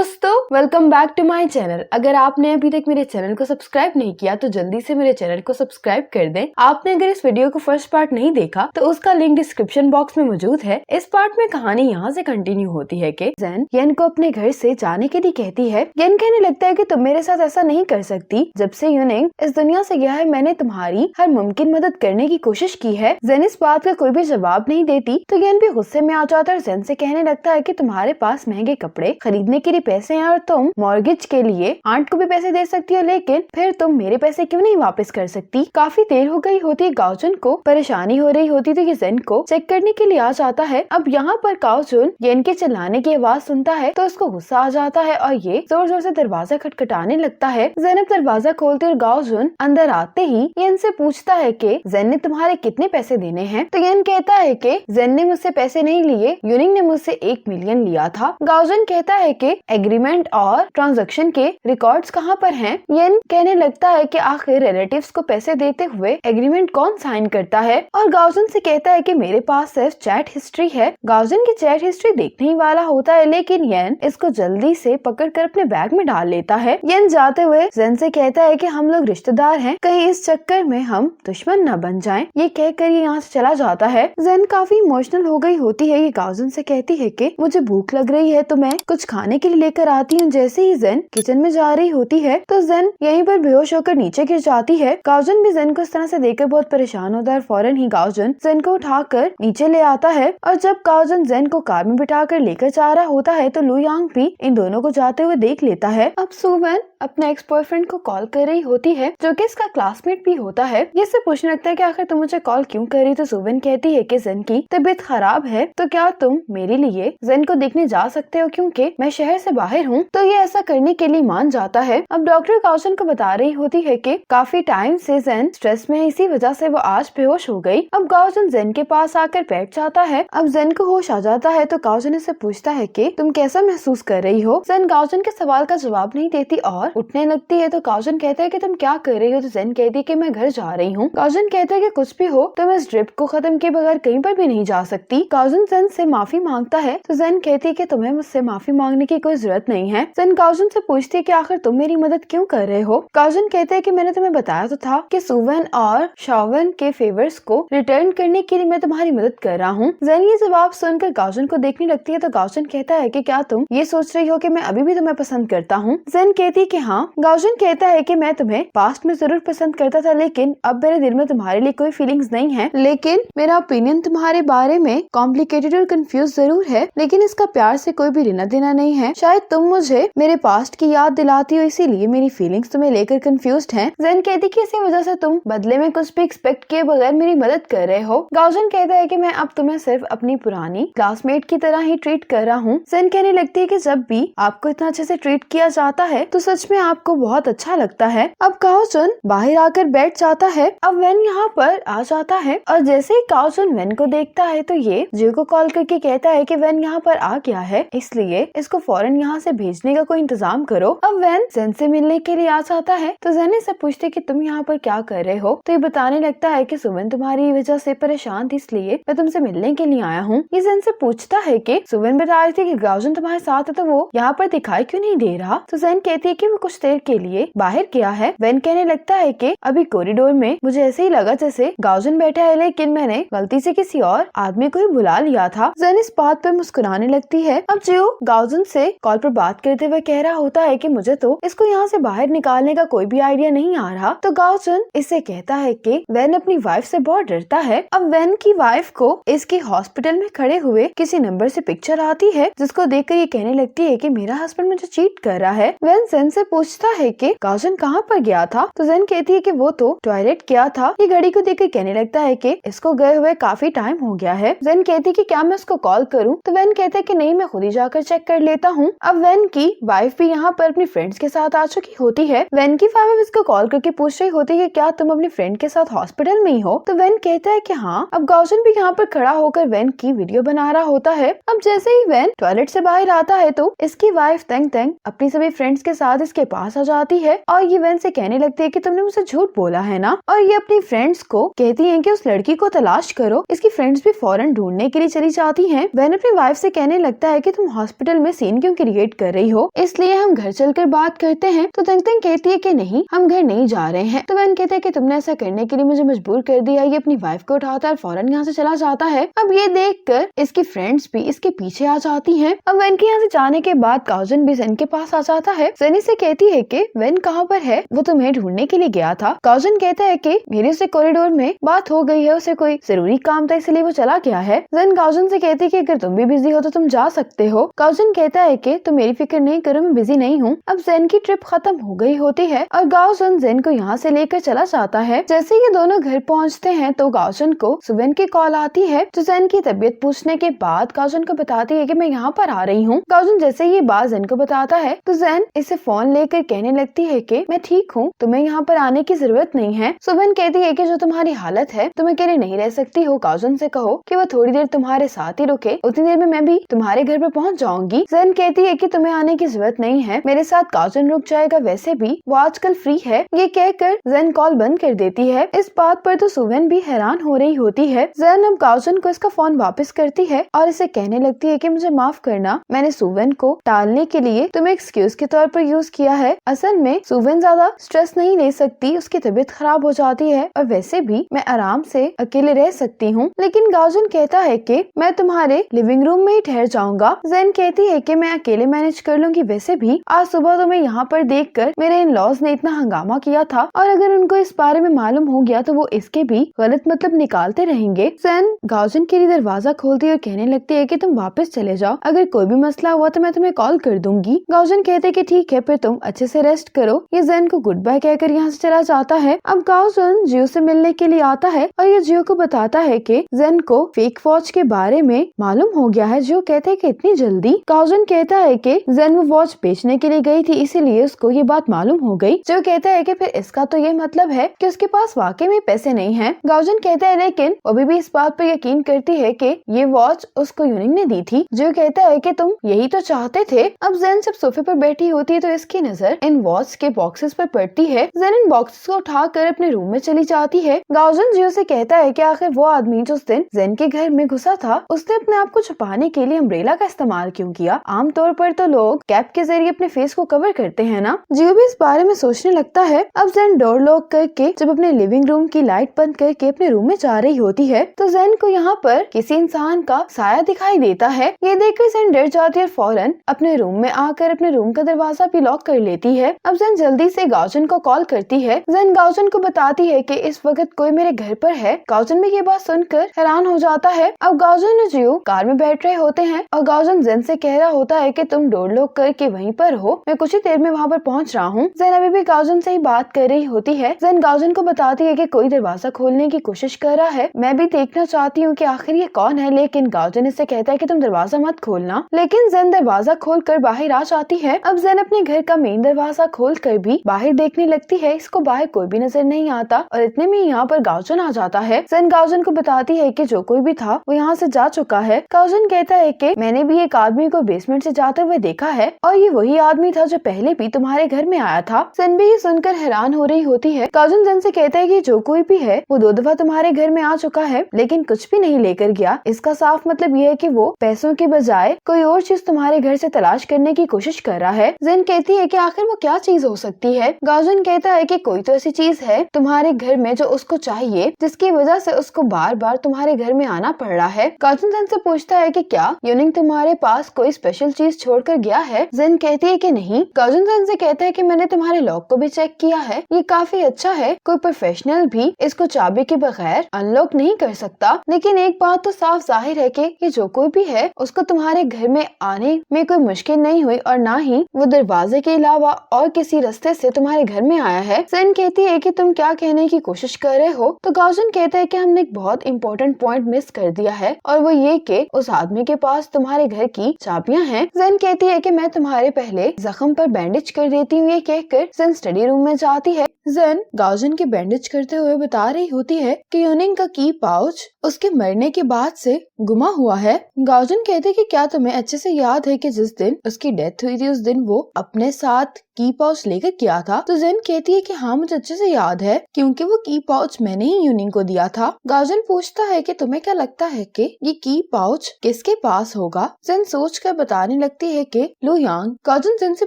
दोस्तों, welcome back to my channel. अगर आपने अभी तक मेरे चैनल को सब्सक्राइब नहीं किया तो जल्दी से मेरे चैनल को सब्सक्राइब कर दें। आपने अगर इस वीडियो को फर्स्ट पार्ट नहीं देखा तो उसका लिंक डिस्क्रिप्शन बॉक्स में मौजूद है। इस पार्ट में कहानी यहाँ से कंटिन्यू होती है कि जेन येन को अपने घर से जाने के लिए कहती है। येन कहने लगता है कि तुम मेरे साथ ऐसा नहीं कर सकती। जब से यूनिंग इस दुनिया से गया है मैंने तुम्हारी हर मुमकिन मदद करने की कोशिश की है। जेन इस बात का कोई भी जवाब नहीं देती तो येन भी गुस्से में आ जाता है और जेन से कहने लगता है कि तुम्हारे पास महंगे कपड़े खरीदने के लिए पैसे हैं और तुम मॉर्गेज के लिए आंट को भी पैसे दे सकती हो, लेकिन फिर तुम मेरे पैसे क्यों नहीं वापस कर सकती। काफी देर हो गई होती है, गाओजुन को परेशानी हो रही होती तो ये जेन को चेक करने के लिए आ जाता है। अब यहाँ पर गाओजुन येन के चिल्लाने की आवाज सुनता है तो उसको गुस्सा आ जाता है और ये जोर जोर से दरवाजा खटखटाने लगता है। जेन अब दरवाजा खोलती और गाओजुन अंदर आते ही येन से पूछता है कि जेन ने तुम्हारे कितने पैसे देने हैं। तो येन कहता है कि जेन ने मुझसे पैसे नहीं लिए, यूनिंग ने मुझसे 1 मिलियन लिया था। गाओजुन कहता है कि एग्रीमेंट और ट्रांजैक्शन के रिकॉर्ड्स कहाँ पर हैं? येन कहने लगता है कि आखिर रिलेटिव्स को पैसे देते हुए एग्रीमेंट कौन साइन करता है और गाओजुन से कहता है कि मेरे पास सिर्फ चैट हिस्ट्री है। गाओजुन की चैट हिस्ट्री देखने ही वाला होता है, लेकिन येन इसको जल्दी से पकड़कर अपने बैग में डाल लेता है। येन जाते हुए जेन से कहता है कि हम लोग रिश्तेदार हैं, कहीं इस चक्कर में हम दुश्मन न बन जाएं। ये कहकर ये यहाँ से चला जाता है। जेन काफी इमोशनल हो गई होती है। ये गाओजुन से कहती है कि मुझे भूख लग रही है तो मैं कुछ खाने के लिए लेकर आती हूँ। जैसे ही जेन किचन में जा रही होती है तो जेन यहीं पर बेहोश होकर नीचे गिर जाती है। गाओजुन भी जेन को इस तरह से देखकर बहुत परेशान होता है। फौरन ही गाओजुन जेन को उठाकर नीचे ले आता है और जब गाओजुन जेन को कार में बिठाकर लेकर जा रहा होता है तो लू यांग भी इन दोनों को जाते हुए देख लेता है। अब सुवेन अपने एक्स बॉयफ्रेंड को कॉल कर रही होती है जो कि इसका क्लासमेट भी होता है। ये से पूछने लगता है कि आखिर तुम मुझे कॉल क्यों कर रही। तो सुवेन कहती है कि जेन की तबीयत खराब है तो क्या तुम मेरे लिए जेन को देखने जा सकते हो क्योंकि मैं शहर से बाहर हूँ। तो ये ऐसा करने के लिए मान जाता है। अब डॉक्टर गाओजुन को बता रही होती है कि काफी टाइम से जेन स्ट्रेस में है, इसी वजह से वो आज बेहोश हो गई। अब गाओजुन जेन के पास आकर बैठ जाता है। अब जेन को होश आ जाता है तो गाओजुन से पूछता है कि तुम कैसा महसूस कर रही हो। जेन गाओजुन के सवाल का जवाब नहीं देती और उठने लगती है। तो गाओजुन कहता है कि तुम क्या कर रही हो। तो जेन कहती है कि मैं घर जा रही हूँ। गाओजुन कहता है कि कुछ भी हो तुम इस ड्रिप को खत्म किए बगैर कहीं पर भी नहीं जा सकती। गाओजुन जेन से माफी मांगता है तो जेन कहती है कि तुम्हें मुझसे माफी मांगने की कोई जरूरत नहीं है। जेन गाओजुन से पूछती है कि आखिर तुम मेरी मदद क्यों कर रहे हो। गाओजुन कहते हैं कि मैंने तुम्हें बताया तो था कि सुवेन और शाओवेन के फेवर्स को रिटर्न करने के लिए मैं तुम्हारी मदद कर रहा हूँ। जेन ये जवाब सुनकर गाओजुन को देखने लगती है तो गाओजुन कहता है कि क्या तुम ये सोच रही हो कि मैं अभी भी तुम्हें पसंद करता हूँ। जेन कहती है कि हाँ। गाओजुन कहता है कि मैं तुम्हें पास्ट में जरूर पसंद करता था, लेकिन अब मेरे दिल में तुम्हारे लिए कोई फीलिंग्स नहीं है। लेकिन मेरा ओपिनियन तुम्हारे बारे में कॉम्प्लिकेटेड और कंफ्यूज जरूर है, लेकिन इसका प्यार से कोई भी लेना देना नहीं है। शायद तुम मुझे मेरे पास्ट की याद दिलाती हो, इसीलिए मेरी फीलिंग्स तुम्हें लेकर कंफ्यूज्ड हैं। जेन कहती कि इसी वजह से तुम बदले में कुछ भी एक्सपेक्ट किए बगैर मेरी मदद कर रहे हो। गाओजुन कहता है कि मैं अब तुम्हें सिर्फ अपनी पुरानी क्लासमेट की तरह ही ट्रीट कर रहा हूँ। जेन कहने लगती है कि जब भी आपको इतना अच्छे से ट्रीट किया जाता है तो सच में आपको बहुत अच्छा लगता है। अब गाओजुन बाहर आकर बैठ जाता है। अब वेन यहाँ पर आ जाता है और जैसे ही गाओजुन वेन को देखता है तो ये जियो को कॉल करके कहता है कि वेन यहाँ पर आ गया है, इसलिए इसको फौरन यहाँ से भेजने का कोई इंतजाम करो। अब वेन जेन से मिलने के लिए आ जाता है तो जेन से पूछते कि तुम यहाँ पर क्या कर रहे हो। तो ये बताने लगता है कि सुवेन तुम्हारी वजह से परेशान थी, इसलिए मैं तुमसे मिलने के लिए आया हूँ। ये जेन से पूछता है कि सुवेन बता रही थी कि गाओजुन तुम्हारे साथ है तो वो यहाँ पर दिखाई क्यों नहीं दे रहा। तो जेन कहती है कि वो कुछ देर के लिए बाहर गया है। वेन कहने लगता है कि अभी कॉरिडोर में मुझे ऐसे ही लगा जैसे गाओजुन बैठा है, लेकिन मैंने गलती से किसी और आदमी को ही बुला लिया था। जेन इस बात पर मुस्कुराने लगती है। अब जियो गाओजुन से कॉल पर बात करते हुए कह रहा होता है कि मुझे तो इसको यहाँ से बाहर निकालने का कोई भी आइडिया नहीं आ रहा। तो गाओजुन इससे कहता है कि वेन अपनी वाइफ से बहुत डरता है। अब वेन की वाइफ को इसके हॉस्पिटल में खड़े हुए किसी नंबर से पिक्चर आती है, जिसको देखकर ये कहने लगती है कि मेरा हस्बैंड मुझे चीट कर रहा है। वेन जेन से पूछता है कि गाओजुन कहाँ पर गया था। तो जेन कहती है कि वो तो टॉयलेट गया था। ये घड़ी को देखकर कहने लगता है कि इसको गए हुए काफी टाइम हो गया है। जेन कहती है कि क्या मैं उसको कॉल करूं। तो वेन कहता है कि नहीं, मैं खुद ही जाकर चेक कर लेता हूँ। अब वेन की वाइफ भी यहाँ पर अपनी फ्रेंड्स के साथ आ चुकी होती है। वेन की वाइफ इसको कॉल करके पूछ रही होती है कि क्या तुम अपनी फ्रेंड के साथ हॉस्पिटल में ही हो। तो वेन कहता है कि हाँ। अब गाओजुन भी यहाँ पर खड़ा होकर वेन की वीडियो बना रहा होता है। अब जैसे ही वेन टॉयलेट से बाहर आता है तो इसकी वाइफ तेंग तेंग अपनी सभी फ्रेंड्स के साथ इसके पास आ जाती है और ये वेन से कहने लगती है कि तुमने मुझसे झूठ बोला है ना। और ये अपनी फ्रेंड्स को कहती है कि उस लड़की को तलाश करो। इसकी फ्रेंड्स भी फौरन ढूंढने के लिए चली जाती हैं। वेन अपनी वाइफ से कहने लगता है कि तुम हॉस्पिटल में सीन क्यों क्रिएट कर रही हो, इसलिए हम घर चलकर बात करते हैं। तो तंग तंग कहती है कि नहीं, हम घर नहीं जा रहे हैं। तो वैन कहते हैं कि तुमने ऐसा करने के लिए मुझे मजबूर कर दिया। ये अपनी वाइफ को उठाता है और फौरन यहाँ से चला जाता है। अब ये देखकर इसकी फ्रेंड्स भी इसके पीछे आ जाती हैं। अब वैन के यहाँ से जाने के बाद काजन भी जेन के पास आ जाता है। जेन से कहती है कि वैन कहाँ पर है, वो तुम्हें ढूंढने के लिए गया था। काजन कहता है कि मेरी उससे कॉरिडोर में बात हो गई है, उसे कोई जरूरी काम था इसलिए वो चला गया है। जेन काजन से कहती है कि अगर तुम भी बिजी हो तो तुम जा सकते हो। काजन कहता है कि तुम मेरी फिक्र नहीं करो, मैं बिजी नहीं हूँ। अब जेन की ट्रिप खत्म हो गई होती है और गाओजन जेन को यहाँ से लेकर चला जाता है। जैसे ये दोनों घर पहुँचते हैं तो गाओजन को सुवेन की कॉल आती है, जो जेन की तबीयत पूछने के बाद गाओजन को बताती है कि मैं यहाँ पर आ रही हूँ। गाओजन जैसे ये बात जेन को बताता है तो जेन इसे फोन लेकर कहने लगती है कि मैं ठीक हूँ, तुम्हें यहाँ पर आने की जरूरत नहीं है। सुवेन कहती है कि जो तुम्हारी हालत है तुम अकेले नहीं रह सकती हो, गाओजन से कहो कि वो थोड़ी देर तुम्हारे साथ ही रुके, उतनी देर में मैं भी तुम्हारे घर पे पहुँच जाऊंगी। जेन कहती है कि तुम्हें आने की जरूरत नहीं है, मेरे साथ गाओजन रुक जाएगा, वैसे भी वो आजकल फ्री है। ये कहकर जेन कॉल बंद कर देती है। इस बात पर तो सुवेन भी हैरान हो रही होती है। जेन अब गाओजन को इसका फोन वापस करती है और इसे कहने लगती है कि मुझे माफ करना, मैंने सुवेन को टालने के लिए तुम्हें एक्सक्यूज के तौर पर यूज किया है। असल में सुवेन ज्यादा स्ट्रेस नहीं ले सकती, उसकी तबीयत खराब हो जाती है और वैसे भी मैं आराम से अकेले रह सकती हूँ। लेकिन गाओजन कहता है कि मैं तुम्हारे लिविंग रूम में ही ठहर जाऊंगा। जेन कहती है कि मैं अकेले मैनेज कर लूंगी, वैसे भी आज सुबह तुम्हें यहाँ पर देखकर मेरे इन लॉज ने इतना हंगामा किया था और अगर उनको इस बारे में मालूम हो गया तो वो इसके भी गलत मतलब निकालते रहेंगे। जेन गाओजन के लिए दरवाजा खोलती है और कहने लगती है कि तुम वापस चले जाओ, अगर कोई भी मसला हुआ तो मैं तुम्हें कॉल कर दूंगी। गाओजन कहते हैं कि ठीक है, फिर तुम अच्छे से रेस्ट करो। ये जेन को गुड बाय कहकर यहाँ से चला जाता है। अब गाओजन जियो से मिलने के लिए आता है और ये जियो को बताता है कि जेन को फेक वॉच के बारे में मालूम हो गया है। जियो कहते हैं कि इतनी जल्दी? गाओजन कहता है कि जेन वो वॉच बेचने के लिए गई थी, इसीलिए उसको ये बात मालूम हो गई। जियो कहता है कि फिर इसका तो ये मतलब है कि उसके पास वाकई में पैसे नहीं है। गाओजन कहता है लेकिन वो भी इस बात पर यकीन करती है कि ये वॉच उसको यूनिंग ने दी थी। जियो कहता है कि तुम यही तो चाहते थे। अब जेन जब सोफे पर बैठी होती है तो इसकी नजर इन वॉच के बॉक्सेस पर पड़ती है। जेन इन बॉक्सेस को उठाकर अपने रूम में चली जाती है। गाओजन जियो से कहता है कि आखिर वो आदमी जो उस दिन जेन के घर में घुसा था, उसने अपने आप को छुपाने के लिए अम्ब्रेला का इस्तेमाल क्यों किया? आमतौर पर तो लोग कैप के जरिए अपने फेस को कवर करते हैं ना। जियो भी इस बारे में सोचने लगता है। अब जेन डोर लॉक करके जब अपने लिविंग रूम की लाइट बंद करके अपने रूम में जा रही होती है तो जेन को यहाँ पर किसी इंसान का साया दिखाई देता है। ये देखकर जेन डर जाती है और फौरन अपने रूम में आकर अपने रूम का दरवाजा भी लॉक कर लेती है। अब जेन जल्दी से गाओजन को कॉल करती है। जेन गाओजन को बताती है कि इस वक्त कोई मेरे घर पर है। गाओजन भी ये बात सुनकर हैरान हो जाता है। अब गाओजन और जियो कार में बैठ रहे होते हैं और गाओजन जेन से कह रहा होता है कि तुम डोर लॉक करके वहीं पर हो, मैं कुछ ही देर में वहाँ पर पहुँच रहा हूँ। जेन अभी भी गाओजन से ही बात कर रही होती है। जेन गाओजन को बताती है कि कोई दरवाजा खोलने की कोशिश कर रहा है, मैं भी देखना चाहती हूँ कि आखिर ये कौन है। लेकिन गाओजन इससे कहता है कि तुम दरवाजा मत खोलना। लेकिन जेन दरवाजा खोलकर बाहर आ जाती है। अब जेन अपने घर का मेन दरवाजा खोलकर भी बाहर देखने लगती है। इसको बाहर कोई भी नजर नहीं आता और इतने में यहाँ पर गाओजन आ जाता है। जेन गाओजन को बताती है कि जो कोई भी था वो यहाँ से जा चुका है। गाओजन कहता है कि मैंने भी एक आदमी को बेसमेंट से जाते हुए देखा है और ये वही आदमी था जो पहले भी तुम्हारे घर में आया था। जेन भी ये सुनकर हैरान हो रही होती है। गाओजन जेन से कहता है कि जो कोई भी है वो 2 दफा तुम्हारे घर में आ चुका है लेकिन कुछ भी नहीं लेकर गया। इसका साफ मतलब ये है कि वो पैसों के बजाय कोई और चीज तुम्हारे घर से तलाश करने की कोशिश कर रहा है। जेन कहती है कि आखिर वो क्या चीज हो सकती है। गाओजन कहता है कि कोई तो ऐसी चीज है तुम्हारे घर में जो उसको चाहिए, जिसकी वजह से उसको बार बार तुम्हारे घर में आना पड़ रहा है। गाओजन जेन से पूछता है कि क्या यूनिंग तुम्हारे पास कोई स्पेशल चीज छोड़कर गया है। जेन कहती है कि नहीं। गाओजन जेन से कहता है कि मैंने तुम्हारे लॉक को भी चेक किया है, ये काफी अच्छा है, कोई प्रोफेशनल भी इसको चाबी के बगैर अनलॉक नहीं कर सकता। लेकिन एक बात तो साफ जाहिर है कि ये जो कोई भी है उसको तुम्हारे घर में आने में कोई मुश्किल नहीं हुई और ना ही वो दरवाजे के अलावा और किसी रास्ते से तुम्हारे घर में आया है। जेन कहती है कि तुम क्या कहने की कोशिश कर रहे हो। तो गाओजन कहता है कि हमने एक बहुत इंपॉर्टेंट पॉइंट मिस कर दिया है और वो ये कि उस आदमी के पास तुम्हारे घर की चाबियां हैं। जेन कहती है कि मैं तुम्हारे पहले जख्म पर बैंडेज कर देती हूँ। ये कहकर जेन स्टडी रूम में जाती है। जेन गाओजन के बैंडेज करते हुए बता रही होती है कि यूनिंग का की पाउच उसके मरने के बाद से गुमा हुआ है। गाओजन कहते कि क्या तुम्हें अच्छे से याद है कि जिस दिन उसकी डेथ हुई थी उस दिन वो अपने साथ की पाउच लेकर गया था। तो जेन कहती है कि हाँ मुझे अच्छे से याद है क्योंकि वो की पाउच मैंने ही यूनिंग को दिया था। गाजन पूछता है कि तुम्हें क्या लगता है कि ये की पाउच किसके पास होगा। जेन सोच कर बताने लगती है कि लू यांग। गाजन जेन से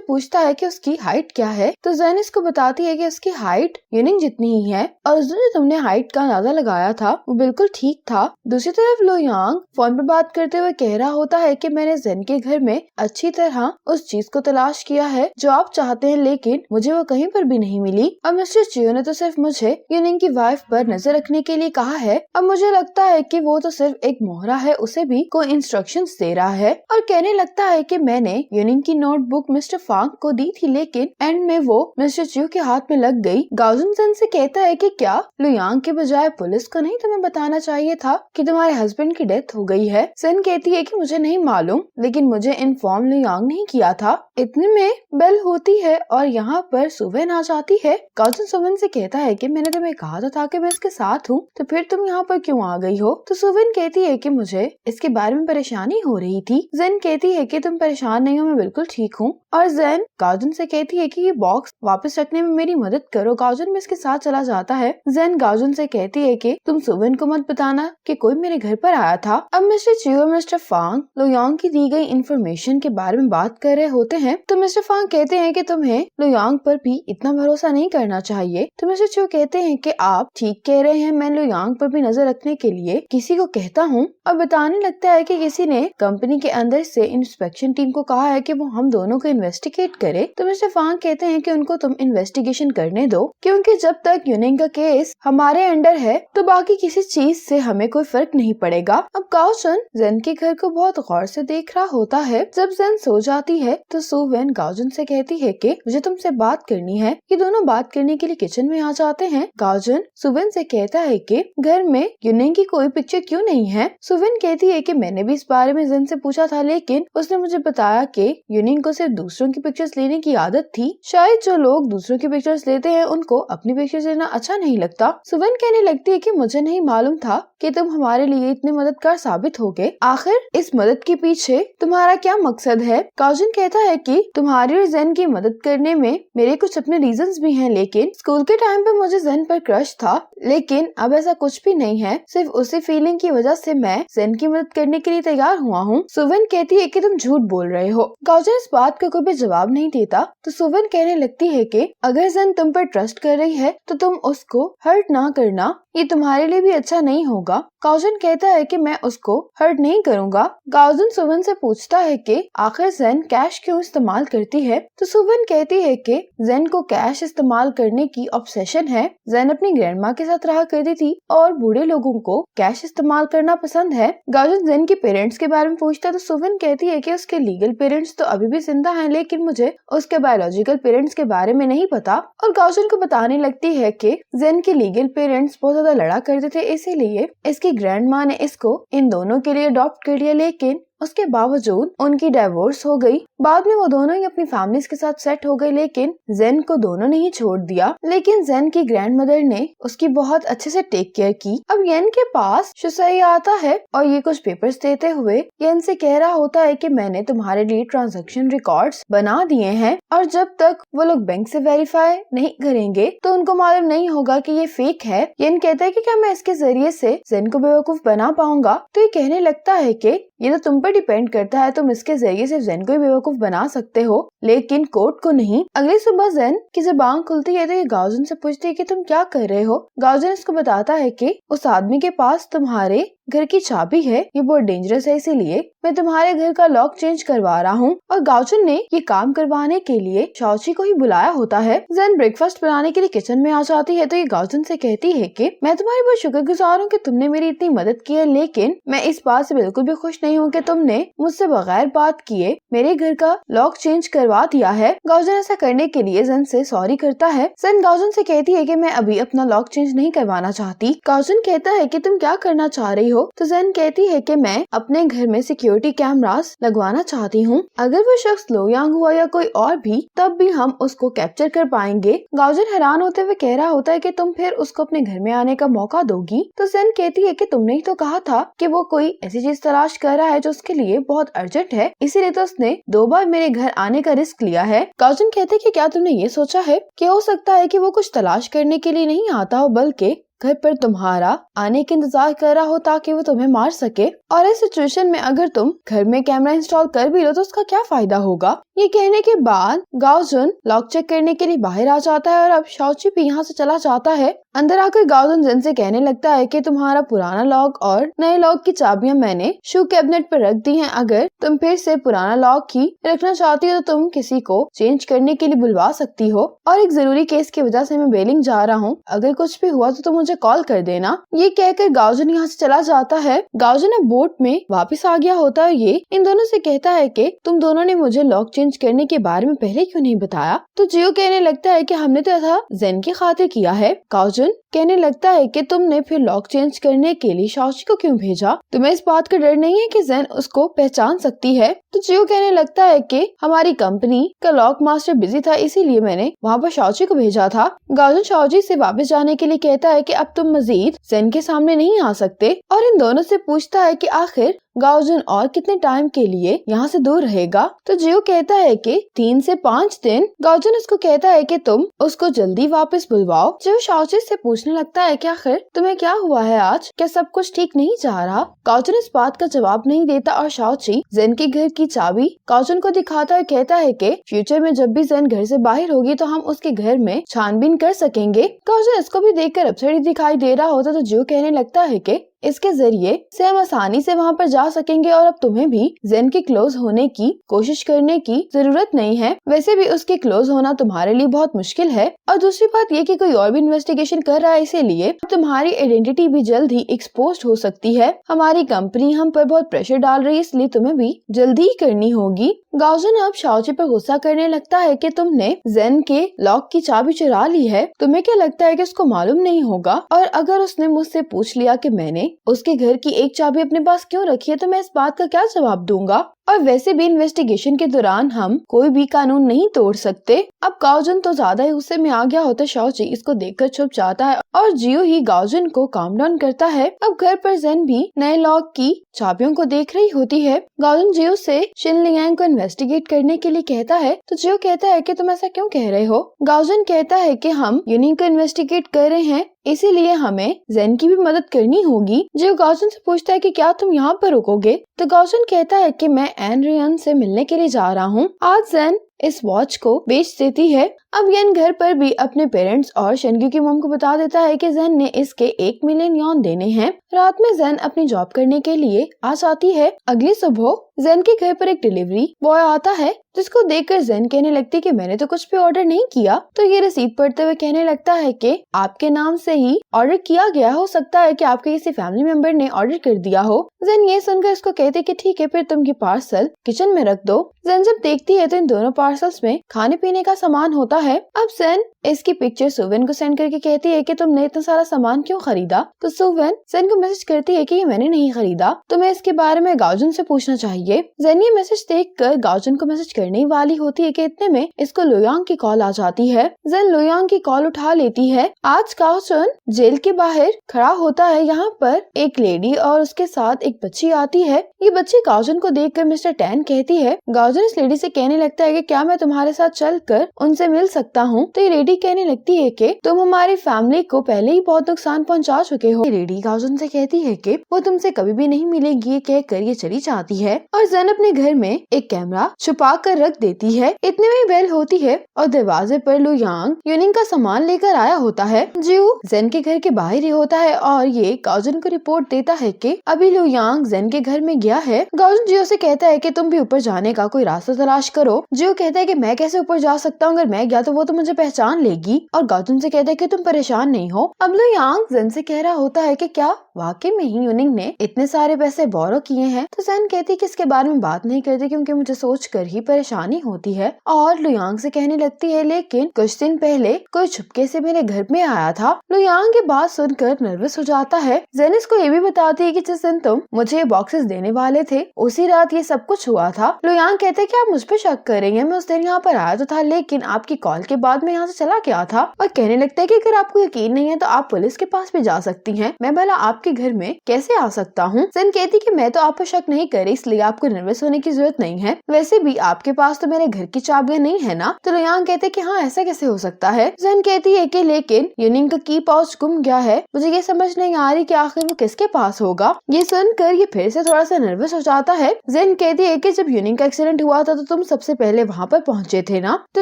पूछता है कि उसकी हाइट क्या है। तो जेन इसको बताती है कि उसकी हाइट यूनिंग जितनी ही है और उस दिन जो तुमने हाइट का अंदाजा लगाया था वो बिल्कुल ठीक था। दूसरी तरफ लू यांग फोन पर बात करते हुए कह रहा होता है कि मैंने जेन के घर में अच्छी तरह उस चीज को तलाश किया है जो आप चाहते हैं, लेकिन मुझे वो कहीं पर भी नहीं मिली। और मिस्टर चियो ने तो सिर्फ मुझे यूनिंग की वाइफ पर नजर रखने के लिए कहा है। अब मुझे लगता है कि वो तो सिर्फ एक मोहरा है, उसे भी कोई इंस्ट्रक्शंस दे रहा है। और कहने लगता है कि मैंने यूनिंग की नोटबुक मिस्टर फांग को दी थी, लेकिन एंड में वो मिस्टर चियो के हाथ में लग गई। गाजुन जेन से कहता है कि क्या लू यांग के बजाय पुलिस को नहीं तुम्हें बताना चाहिए था कि तुम्हारे हस्बैंड की डेथ हो गई है। जेन कहती है कि मुझे नहीं मालूम, लेकिन मुझे इन्फॉर्म लू यांग नहीं किया था। इतने में बेल होती है और यहाँ पर सुवेन आ जाती है। गाजुन सुवेन से कहता है कि मैंने तुम्हें कहा था कि मैं इसके साथ हूँ, तो फिर तुम यहाँ पर क्यों आ गई हो। तो सुवेन कहती है कि मुझे इसके बारे में परेशानी हो रही थी। जेन कहती है कि तुम परेशान नहीं हो, मैं बिल्कुल ठीक हूँ। और जेन गाजुन से कहती है कि ये बॉक्स वापस रखने में मेरी मदद करो। गाजुन में इसके साथ चला जाता है। जेन गाजुन से कहती है कि तुम सुवेन को मत बताना कि कोई मेरे घर पर आया था। अब मिस्टर चियो और मिस्टर फांग लू यांग की दी गई इंफॉर्मेशन के बारे में बात कर रहे होते हैं। तो मिस्टर फांग कहते हैं कि तुम्हें लू यांग पर भी इतना भरोसा नहीं करना चाहिए। तो मिस्टर चियो कहते हैं कि आप ठीक कह रहे हैं, मैं लू यांग पर भी नजर रखने के लिए किसी को कहता हूँ। और बताने लगता है कि किसी ने कंपनी के अंदर से इंस्पेक्शन टीम को कहा है कि वो हम दोनों को इन्वेस्टिगेट करे। तो मिस्टर फांग कहते हैं कि उनको तुम इन्वेस्टिगेशन करने दो, क्योंकि जब तक यूनिंग का केस हमारे अंडर है तो बाकी किसी चीज से हमें कोई फर्क नहीं पड़ेगा। अब गाओचन जेन के घर को बहुत गौर से देख रहा होता है। जब जेन सो जाती है तो सुवेन गाओजन से कहती है कि मुझे तुमसे बात करनी है। ये दोनों बात करने के लिए किचन में आ जाते हैं। गाओजन सुवेन से कहता है कि घर में यूनिंग की कोई पिक्चर क्यों नहीं है। सुवेन कहती है कि मैंने भी इस बारे में जेन से पूछा था, लेकिन उसने मुझे बताया कि यूनिंग को सिर्फ दूसरों की पिक्चर्स लेने की आदत थी। शायद जो लोग दूसरों की पिक्चर्स लेते हैं उनको अपनी पिक्चर्स लेना अच्छा नहीं लगता। सुवेन कहने लगती है कि मुझे नहीं मालूम था कि तुम हमारे लिए इतने मददगार साबित होगे। आखिर इस मदद के पीछे तुम्हारा क्या मकसद है। गाओजन कहता है कि तुम्हारी और जेन की मदद करने में मेरे कुछ अपने रीजंस भी हैं, लेकिन स्कूल के टाइम पे मुझे जेन पर क्रश था, लेकिन अब ऐसा कुछ भी नहीं है। सिर्फ उसी फीलिंग की वजह से मैं जेन की मदद करने के लिए तैयार हुआ हूँ। सुवेन कहती है कि तुम झूठ बोल रहे हो। गाओजन इस बात का कोई भी जवाब नहीं देता। तो सुवेन कहने लगती है कि अगर जेन तुम पर ट्रस्ट कर रही है तो तुम उसको हर्ट ना करना, ये तुम्हारे लिए भी अच्छा नहीं होगा। गाओजन कहता है कि मैं उसको हर्ट नहीं करूंगा। गाओजन सुवेन से पूछता है कि आखिर जेन कैश क्यों इस्तेमाल करती है। तो सुवेन कहती है कि जेन को कैश इस्तेमाल करने की ऑब्सेशन है। जेन अपनी ग्रैंडमा के साथ रहा करती थी और बूढ़े लोगों को कैश इस्तेमाल करना पसंद है। गाओजन जेन के पेरेंट्स के बारे में पूछता है तो सुवेन कहती है कि उसके लीगल पेरेंट्स तो अभी भी जिंदा हैं, लेकिन मुझे उसके बायोलॉजिकल पेरेंट्स के बारे में नहीं पता। और गाओजन को बताने लगती है कि जेन के लीगल पेरेंट्स बहुत ज्यादा लड़ा करते थे, इसीलिए इसकी ग्रैंडमा ने इसको इन दोनों के लिए अडॉप्ट कर लिया, लेकिन उसके बावजूद उनकी डाइवोर्स हो गई। बाद में वो दोनों ही अपनी फैमिलीज के साथ सेट हो गए, लेकिन जेन को दोनों ने ही छोड़ दिया। लेकिन जेन की ग्रैंडमदर ने उसकी बहुत अच्छे से टेक केयर की। अब येन के पास शुसई आता है और ये कुछ पेपर्स देते हुए येन से कह रहा होता है कि मैंने तुम्हारे लिए ट्रांजैक्शन रिकॉर्ड्स बना दिए हैं और जब तक वो लोग बैंक से वेरीफाई नहीं करेंगे तो उनको मालूम नहीं होगा कि ये फेक है। येन कहता है कि क्या मैं इसके जरिए से जेन को बेवकूफ बना पाऊंगा। तो ये कहने लगता है कि ये तो तुम पर डिपेंड करता है, तुम इसके जरिए से जेन को ही बेवकूफ बना सकते हो, लेकिन कोर्ट को नहीं। अगली सुबह जेन की ज़बान खुलती है तो ये गाओजन से पूछती है कि तुम क्या कर रहे हो। गाओजन इसको बताता है कि उस आदमी के पास तुम्हारे घर की चाबी है, ये बहुत डेंजरस है, इसीलिए मैं तुम्हारे घर का लॉक चेंज करवा रहा हूँ। और गाओजन ने ये काम करवाने के लिए शाओची को ही बुलाया होता है। जेन ब्रेकफास्ट बनाने के लिए किचन में आ जाती है तो ये गाओजन से कहती है कि मैं तुम्हारी बहुत शुक्रगुजार हूँ कि तुमने मेरी इतनी मदद की है, लेकिन मैं इस बात से बिल्कुल भी खुश नहीं हूँ कि तुमने मुझसे बगैर बात किए मेरे घर का लॉक चेंज करवा दिया है। गाओजन ऐसा करने के लिए जेन से सॉरी करता है। जेन गाओजन से कहती है कि मैं अभी अपना लॉक चेंज नहीं करवाना चाहती। गाओजन कहता है कि तुम क्या करना चाह रही हो। तो जेन कहती है कि मैं अपने घर में सिक्योरिटी कैमरास लगवाना चाहती हूँ। अगर वो शख्स लोयांग हुआ या कोई और भी, तब भी हम उसको कैप्चर कर पाएंगे। गाओजन हैरान होते हुए कह रहा होता है कि तुम फिर उसको अपने घर में आने का मौका दोगी। तो जेन कहती है कि तुमने ही तो कहा था कि वो कोई ऐसी चीज तलाश कर रहा है जो उसके लिए बहुत अर्जेंट है, इसीलिए तो उसने 2 बार मेरे घर आने का रिस्क लिया है। गाओजन कहते कि क्या तुमने ये सोचा है कि हो सकता है कि वो कुछ तलाश करने के लिए नहीं आता हो, बल्कि घर पर तुम्हारा आने के इंतजार कर रहा हो ताकि वो तुम्हें मार सके। और इस सिचुएशन में अगर तुम घर में कैमरा इंस्टॉल कर भी लो तो उसका क्या फायदा होगा। ये कहने के बाद गाओजन लॉक चेक करने के लिए बाहर आ जाता है और अब शाओची भी यहाँ से चला जाता है। अंदर आकर गाओजन जेन से कहने लगता है कि तुम्हारा पुराना लॉक और नए लॉक की चाबियां मैंने शू कैबिनेट पर रख दी हैं। अगर तुम फिर से पुराना लॉक ही रखना चाहती हो तो तुम किसी को चेंज करने के लिए बुलवा सकती हो। और एक जरूरी केस की वजह से मैं बेलिंग जा रहा हूँ, अगर कुछ भी हुआ तो तुम मुझे कॉल कर देना। ये कहकर गाओजन यहाँ से चला जाता है। गाओजन अब बोट में वापस आ गया होता है। ये इन दोनों से कहता है कि तुम दोनों ने मुझे लॉक चेंज करने के बारे में पहले क्यों नहीं बताया। तो जियो कहने लगता है कि हमने तो ऐसा जेन की खातिर किया है। गाओजन कहने लगता है कि तुमने फिर लॉक चेंज करने के लिए शाओची को क्यों भेजा, तुम्हें इस बात का डर नहीं है कि जेन उसको पहचान सकती है। तो जियो कहने लगता है कि हमारी कंपनी का लॉक मास्टर बिजी था, इसीलिए मैंने वहाँ पर शाओची को भेजा था। गाओजन शाओची से वापस जाने के लिए कहता है कि अब तुम मजीद जेन के सामने नहीं आ सकते और इन दोनों से पूछता है कि आखिर गाओजन और कितने टाइम के लिए यहाँ से दूर रहेगा। तो जियो कहता है कि 3 से 5 दिन। गाओजन उसको कहता है कि तुम उसको जल्दी वापस बुलवाओ। जियो शाओची से पूछने लगता है कि आखिर तुम्हें क्या हुआ है आज, क्या सब कुछ ठीक नहीं जा रहा। गाओजन इस बात का जवाब नहीं देता और शाओची जेन के घर की चाबी गाओजन को दिखाता है। कहता है कि फ्यूचर में जब भी जेन घर से बाहर होगी तो हम उसके घर में छानबीन कर सकेंगे। गाओजन इसको भी देखकर अपसेट दिखाई दे रहा होता तो जियो कहने लगता है कि इसके जरिए से हम आसानी से वहाँ पर जा सकेंगे और अब तुम्हें भी जेन के क्लोज होने की कोशिश करने की जरूरत नहीं है। वैसे भी उसके क्लोज होना तुम्हारे लिए बहुत मुश्किल है और दूसरी बात ये कि कोई और भी इन्वेस्टिगेशन कर रहा है, इसीलिए तुम्हारी आइडेंटिटी भी जल्द ही एक्सपोज हो सकती है। हमारी कंपनी हम पर बहुत प्रेशर डाल रही है, इसलिए तुम्हें भी जल्दी ही करनी होगी। गाओजन अब शाओची पर गुस्सा करने लगता है कि तुमने जेन के लॉक की चाबी चुरा ली है, तुम्हें क्या लगता है कि उसको मालूम नहीं होगा। और अगर उसने मुझसे पूछ लिया कि मैंने उसके घर की एक चाबी अपने पास क्यों रखी है तो मैं इस बात का क्या जवाब दूंगा। और वैसे भी इन्वेस्टिगेशन के दौरान हम कोई भी कानून नहीं तोड़ सकते। अब गाओजन तो ज्यादा ही गुस्से में आ गया होता। शाओची इसको देखकर छुप जाता है और जियो ही गाओजन को काम डाउन करता है। अब घर पर जेन भी नए लॉक की चाबियों को देख रही होती है। गाओजन जियो से शिन लियांग को इन्वेस्टिगेट करने के लिए कहता है तो जियो कहता है कि तुम ऐसा क्यों कह रहे हो। गाओजन कहता है कि हम यूनिंग को इन्वेस्टिगेट कर रहे हैं, इसीलिए हमें जेन की भी मदद करनी होगी। जियो गाओजन से पूछता है कि क्या तुम यहाँ पर रुकोगे। तो गाओजन कहता है कि मैं एन रियन से मिलने के लिए जा रहा हूँ। आज जेन इस वॉच को बेच देती है। अब येन घर पर भी अपने पेरेंट्स और शेनग्यू की मॉम को बता देता है कि जेन ने इसके 1 मिलियन यॉन देने हैं। रात में जेन अपनी जॉब करने के लिए आ जाती है। अगली सुबह जेन के घर पर एक डिलीवरी बॉय आता है, जिसको देखकर जेन कहने लगती कि मैंने तो कुछ भी ऑर्डर नहीं किया। तो ये रिसीप्ट पढ़ते हुए कहने लगता है कि आपके नाम से ही ऑर्डर किया गया, हो सकता है कि आपके किसी फैमिली मेंबर ने ऑर्डर कर दिया हो। जेन ये सुनकर इसको कहते कि ठीक है, फिर तुम ये पार्सल किचन में रख दो। जेन जब देखती है तो इन दोनों पार्सल्स में खाने पीने का सामान होता है। अब जेन इसकी पिक्चर सुवेन को सेंड करके कहती है कि तुमने इतना सारा सामान क्यों खरीदा। तो सुवेन जेन को मैसेज करती है कि ये मैंने नहीं खरीदा, तुम्हें इसके बारे में गाओजन से पूछना चाहिए। जेन ये मैसेज देखकर गाओजन को मैसेज करने वाली होती है कि इतने में इसको लोयांग की कॉल आ जाती है। जेन लोयांग की कॉल उठा लेती है। आज गाओजन जेल के बाहर खड़ा होता है। यहाँ पर एक लेडी और उसके साथ एक बच्ची आती है। ये बच्ची गाओजन को देखकर मिस्टर टैन कहती है। गाओजन इस लेडी से कहने लगता है कि क्या मैं तुम्हारे साथ चलकर उनसे मिल सकता हूँ। तो ये लेडी कहने लगती है कि तुम हमारी फैमिली को पहले ही बहुत नुकसान पहुंचा चुके हो। लेडी गाओजन से कहती है कि वो तुमसे कभी भी नहीं मिलेगी। ये कहकर ये चली जाती है और जेन अपने घर में एक कैमरा छुपा कर रख देती है। इतने में बेल होती है और दरवाजे पर लोयांग यूनिंग का सामान लेकर आया होता है। जियो जेन के घर के बाहर ही होता है और ये गाओजन को रिपोर्ट देता है कि अभी लोयांग जेन के घर में गया है। गाओजन जियो से कहता है कि तुम भी ऊपर जाने का कोई रास्ता तलाश करो। जियो कहता है कि मैं कैसे ऊपर जा सकता हूँ, अगर मैं गया तो वो तो मुझे पहचान लेगी। और गाओजन से कहता है कि तुम परेशान नहीं हो। अब लोयांग जेन से कह रहा होता है कि क्या वाकई में ही यूनिंग ने इतने सारे पैसे बोरो किए हैं। तो जेन कहती कि इसके बारे में बात नहीं करती क्योंकि मुझे सोच कर ही परेशानी होती है। और लुयांग से कहने लगती है लेकिन कुछ दिन पहले कोई छुपके से मेरे घर में आया था। लुयांग की बात सुनकर नर्वस हो जाता है। जेन इसको ये भी बताती है कि जिस दिन तुम मुझे ये बॉक्सेस देने वाले थे उसी रात ये सब कुछ हुआ था। लुयांग कहते हैं कि आप मुझ पे शक कर रही हैं, मैं उस दिन यहाँ पर आया तो था लेकिन आपकी कॉल के बाद मैं यहाँ से चला गया था। और कहने लगता है कि अगर आपको यकीन नहीं है तो आप पुलिस के पास भी जा सकती हैं, मैं भला आपके घर में कैसे आ सकता हूँ। जेन कहती कि मैं तो आप पर शक नहीं कर रही इसलिए आपको नर्वस होने की जरूरत नहीं है, वैसे भी आपके पास तो मेरे घर की चाबियां नहीं है ना। तो लुयांग कहते कि हाँ ऐसा कैसे हो सकता है। जेन कहती है कि लेकिन यूनिंग का की पाउच गुम गया है, मुझे ये समझ नहीं आ रही कि आखिर वो किसके पास होगा। ये सुनकर ये फिर से थोड़ा सा नर्वस हो जाता है। जेन कहती है कि जब यूनिंग का एक्सीडेंट हुआ था तो तुम सबसे पहले वहाँ पर पहुँचे थे ना। तो